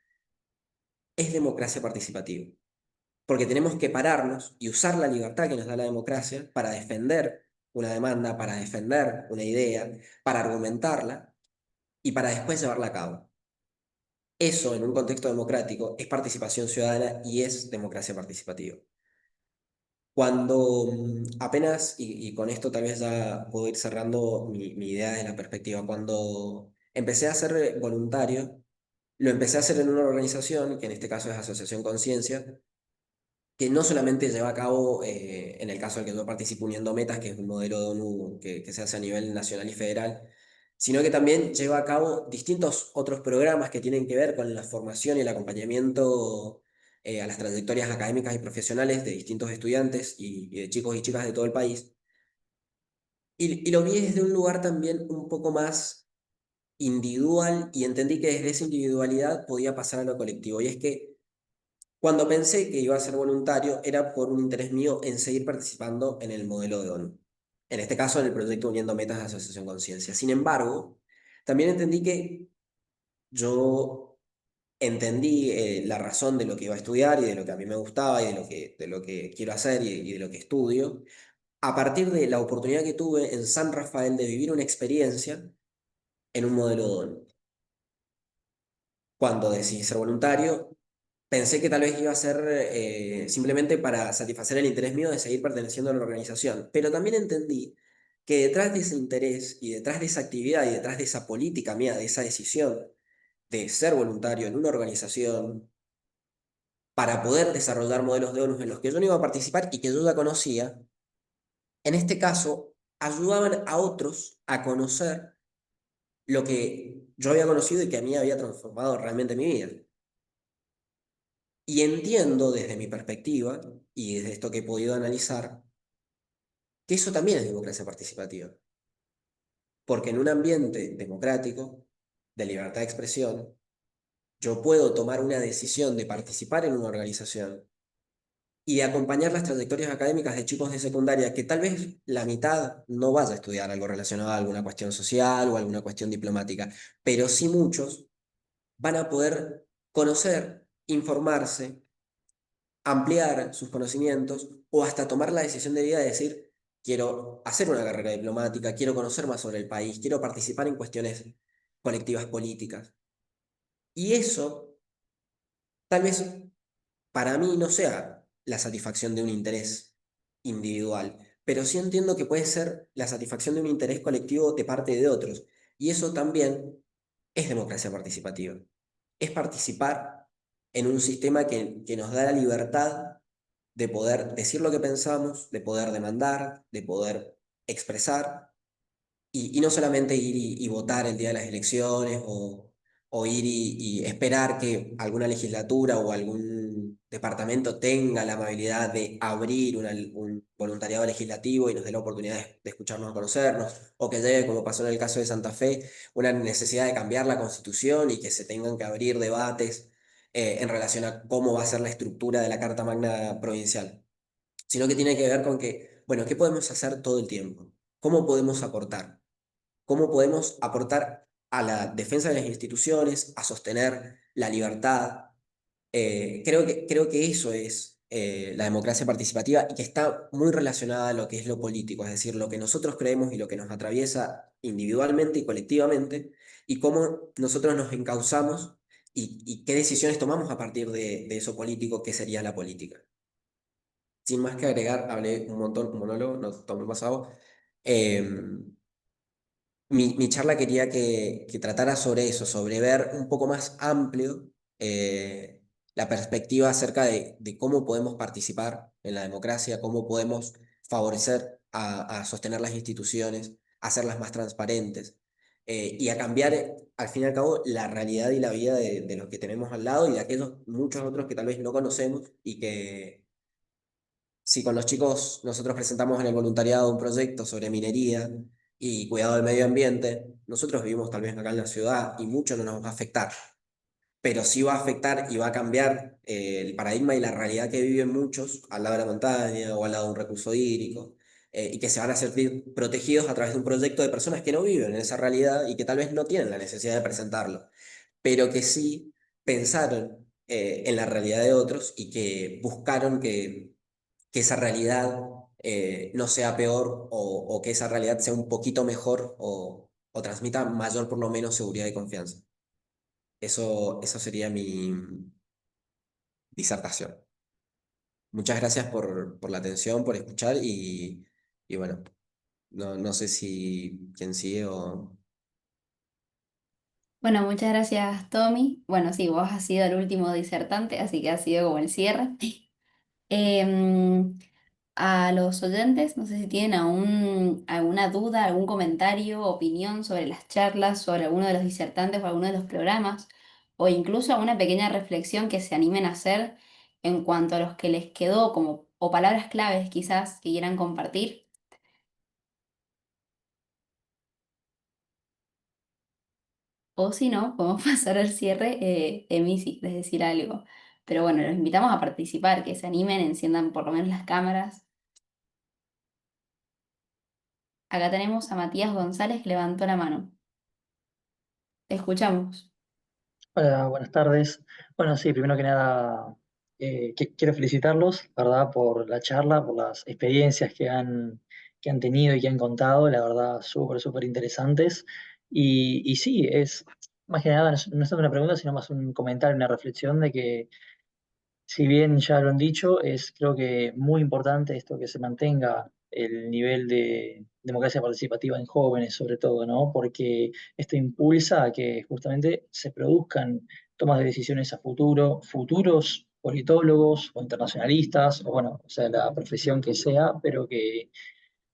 es democracia participativa. Porque tenemos que pararnos y usar la libertad que nos da la democracia para defender una demanda, para defender una idea, para argumentarla y para después llevarla a cabo. Eso, en un contexto democrático, es participación ciudadana y es democracia participativa. Cuando apenas, y con esto tal vez ya puedo ir cerrando mi idea de la perspectiva, cuando empecé a ser voluntario, lo empecé a hacer en una organización, que en este caso es Asociación Conciencia, que no solamente lleva a cabo, en el caso del que yo participo, Uniendo Metas, que es un modelo de ONU que se hace a nivel nacional y federal, sino que también lleva a cabo distintos otros programas que tienen que ver con la formación y el acompañamiento a las trayectorias académicas y profesionales de distintos estudiantes y de chicos y chicas de todo el país. Y lo vi desde un lugar también un poco más individual y entendí que desde esa individualidad podía pasar a lo colectivo. Y es que cuando pensé que iba a ser voluntario era por un interés mío en seguir participando en el modelo de ONU. En este caso, en el proyecto Uniendo Metas de Asociación Conciencia. Sin embargo, también entendí que yo entendí la razón de lo que iba a estudiar y de lo que a mí me gustaba y de lo que quiero hacer y de lo que estudio, a partir de la oportunidad que tuve en San Rafael de vivir una experiencia en un modelo de ONU. Cuando decidí ser voluntario, pensé que tal vez iba a ser simplemente para satisfacer el interés mío de seguir perteneciendo a la organización, pero también entendí que detrás de ese interés y detrás de esa actividad y detrás de esa política mía, de esa decisión de ser voluntario en una organización para poder desarrollar modelos de ONU en los que yo no iba a participar y que yo ya conocía, en este caso ayudaban a otros a conocer lo que yo había conocido y que a mí había transformado realmente mi vida. Y entiendo desde mi perspectiva y desde esto que he podido analizar, que eso también es democracia participativa. Porque en un ambiente democrático, de libertad de expresión, yo puedo tomar una decisión de participar en una organización y de acompañar las trayectorias académicas de chicos de secundaria que tal vez la mitad no vaya a estudiar algo relacionado a alguna cuestión social o alguna cuestión diplomática, pero sí muchos van a poder conocer informarse, ampliar sus conocimientos o hasta tomar la decisión de vida de decir, quiero hacer una carrera diplomática, quiero conocer más sobre el país, quiero participar en cuestiones colectivas políticas. Y eso tal vez para mí no sea la satisfacción de un interés individual, pero sí entiendo que puede ser la satisfacción de un interés colectivo de parte de otros. Y eso también es democracia participativa. Es participar en un sistema que nos da la libertad de poder decir lo que pensamos, de poder demandar, de poder expresar y no solamente ir y votar el día de las elecciones o ir y esperar que alguna legislatura o algún departamento tenga la amabilidad de abrir un voluntariado legislativo y nos dé la oportunidad de escucharnos a conocernos, o que llegue, como pasó en el caso de Santa Fe, una necesidad de cambiar la constitución y que se tengan que abrir debates en relación a cómo va a ser la estructura de la Carta Magna provincial, sino que tiene que ver con que, bueno, ¿qué podemos hacer todo el tiempo? ¿Cómo podemos aportar? ¿Cómo podemos aportar a la defensa de las instituciones, a sostener la libertad? Creo que eso es la democracia participativa y que está muy relacionada a lo que es lo político, es decir, lo que nosotros creemos y lo que nos atraviesa individualmente y colectivamente, y cómo nosotros nos encauzamos y qué decisiones tomamos a partir de eso político que sería la política. Sin más que agregar, hablé un montón, un monólogo, no tomé pasado. Mi charla quería que tratara sobre eso, sobre ver un poco más amplio la perspectiva acerca de cómo podemos participar en la democracia, cómo podemos favorecer a sostener las instituciones, hacerlas más transparentes y a cambiar, al fin y al cabo, la realidad y la vida de los que tenemos al lado y de aquellos muchos otros que tal vez no conocemos y que si con los chicos nosotros presentamos en el voluntariado un proyecto sobre minería y cuidado del medio ambiente, nosotros vivimos tal vez acá en la ciudad y mucho no nos va a afectar, pero sí va a afectar y va a cambiar el paradigma y la realidad que viven muchos al lado de la montaña o al lado de un recurso hídrico, y que se van a sentir protegidos a través de un proyecto de personas que no viven en esa realidad y que tal vez no tienen la necesidad de presentarlo, pero que sí pensaron en la realidad de otros y que buscaron que esa realidad no sea peor o que esa realidad sea un poquito mejor o transmita mayor por lo menos seguridad y confianza. Eso sería mi disertación. Muchas gracias por la atención, por escuchar y bueno, no sé si quién sigue o...
Bueno, muchas gracias, Tommy. Bueno, sí, vos has sido el último disertante, así que ha sido como el cierre. Em, a los oyentes, no sé si tienen alguna duda, algún comentario, opinión sobre las charlas, sobre alguno de los disertantes o alguno de los programas, o incluso alguna pequeña reflexión que se animen a hacer en cuanto a los que les quedó como, o palabras claves quizás que quieran compartir. O si no, podemos pasar al cierre, Emi, si quieres decir algo. Pero bueno, los invitamos a participar, que se animen, enciendan por lo menos las cámaras. Acá tenemos a Matías González que levantó la mano. Te escuchamos.
Hola, buenas tardes. Bueno, sí, primero que nada, quiero felicitarlos, ¿verdad?, por la charla, por las experiencias que han tenido y que han contado, la verdad, súper, súper interesantes. Y sí, es más que nada, no es tanto una pregunta, sino más un comentario, una reflexión de que si bien ya lo han dicho, es creo que muy importante esto que se mantenga el nivel de democracia participativa en jóvenes, sobre todo, ¿no? Porque esto impulsa a que justamente se produzcan tomas de decisiones a futuro, futuros politólogos o internacionalistas, o bueno, o sea, la profesión que sea, pero que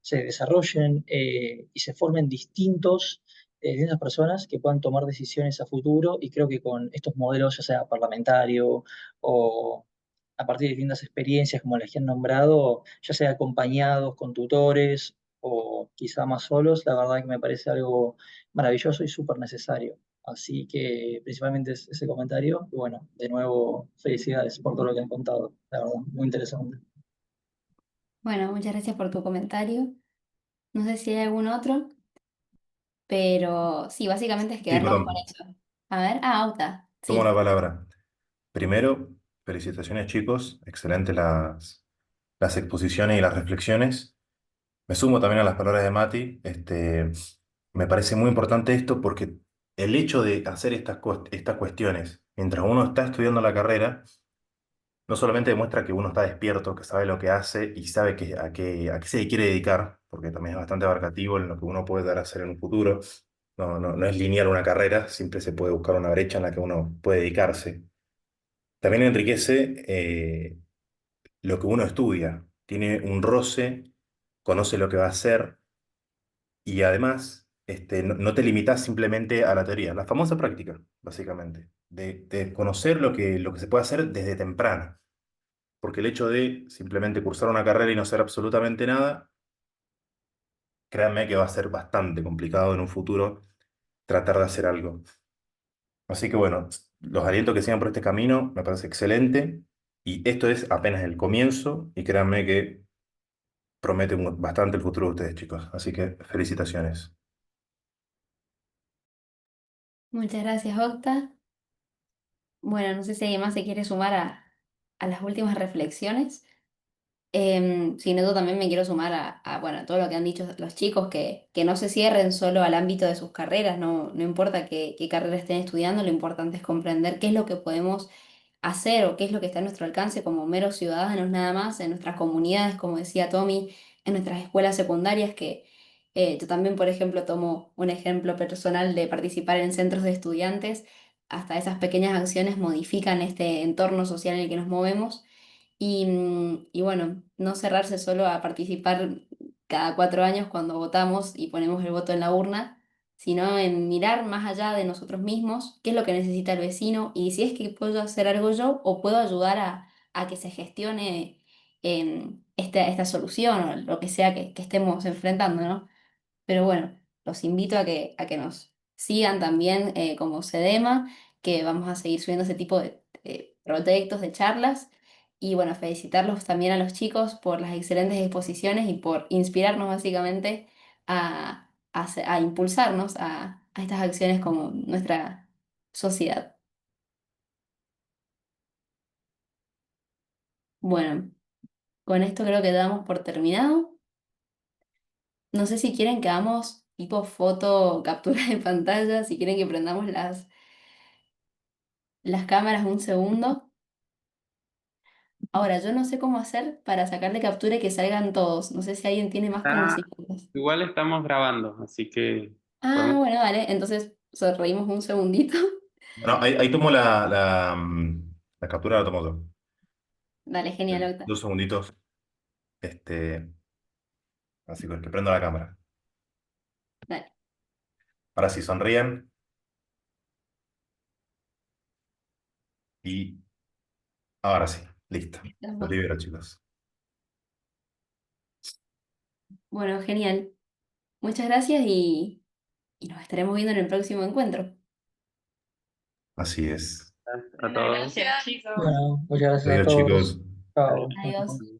se desarrollen y se formen distintas personas que puedan tomar decisiones a futuro y creo que con estos modelos, ya sea parlamentario o a partir de distintas experiencias como las que han nombrado, ya sea acompañados con tutores o quizá más solos, la verdad que me parece algo maravilloso y súper necesario. Así que principalmente es ese comentario y bueno, de nuevo felicidades por todo lo que han contado, la verdad, muy interesante.
Bueno, muchas gracias por tu comentario. No sé si hay algún otro, pero sí, básicamente es
Sí,
quedarnos con
perdón,
eso. A ver, Auta,
tomo la
sí.
palabra. Primero, felicitaciones chicos, excelentes las exposiciones y las reflexiones. Me sumo también a las palabras de Mati. Me parece muy importante esto porque el hecho de hacer estas cuestiones mientras uno está estudiando la carrera, no solamente demuestra que uno está despierto, que sabe lo que hace y sabe a qué se quiere dedicar, porque también es bastante abarcativo en lo que uno puede dar a hacer en un futuro. No es lineal una carrera, siempre se puede buscar una brecha en la que uno puede dedicarse. También enriquece lo que uno estudia, tiene un roce, conoce lo que va a hacer y además no te limitas simplemente a la teoría, la famosa práctica, básicamente, de conocer lo que se puede hacer desde temprano. Porque el hecho de simplemente cursar una carrera y no hacer absolutamente nada, créanme que va a ser bastante complicado en un futuro tratar de hacer algo. Así que bueno, los aliento que sigan por este camino, me parece excelente. Y esto es apenas el comienzo y créanme que promete bastante el futuro de ustedes, chicos. Así que felicitaciones.
Muchas gracias, Octa. Bueno, no sé si alguien más se quiere sumar a las últimas reflexiones. Sin eso también me quiero sumar bueno, a todo lo que han dicho los chicos, que no se cierren solo al ámbito de sus carreras, no importa qué carrera estén estudiando, lo importante es comprender qué es lo que podemos hacer o qué es lo que está a nuestro alcance como meros ciudadanos nada más, en nuestras comunidades, como decía Tommy, en nuestras escuelas secundarias, que yo también, por ejemplo, tomo un ejemplo personal de participar en centros de estudiantes, hasta esas pequeñas acciones modifican este entorno social en el que nos movemos y bueno, no cerrarse solo a participar cada 4 años cuando votamos y ponemos el voto en la urna, sino en mirar más allá de nosotros mismos, qué es lo que necesita el vecino y si es que puedo hacer algo yo o puedo ayudar a que se gestione esta solución o lo que sea que estemos enfrentando, ¿no? Pero bueno, los invito a que nos sigan también como Sedema, que vamos a seguir subiendo ese tipo de proyectos, de charlas. Y bueno, felicitarlos también a los chicos por las excelentes exposiciones y por inspirarnos básicamente a impulsarnos a estas acciones como nuestra sociedad. Bueno, con esto creo que damos por terminado. No sé si quieren que hagamos tipo foto, captura de pantalla, si quieren que prendamos las cámaras un segundo. Ahora, yo no sé cómo hacer para sacarle captura y que salgan todos. No sé si alguien tiene más conocimientos.
Igual estamos grabando, así que
Ah,
podemos...
bueno, vale. Entonces, sonreímos un segundito.
Bueno, ahí tomo la captura, la tomo yo.
Dale, genial, Octa.
2 segunditos. Así que prendo la cámara.
Dale.
Ahora sí, sonríen. Y ahora sí, listo. Los libero, chicos.
Bueno, genial. Muchas gracias y nos estaremos viendo en el próximo encuentro.
Así es.
A todos.
Gracias, chicos.
Bueno, muchas gracias a
Adiós,
todos.
chicos.
Chao.
Adiós.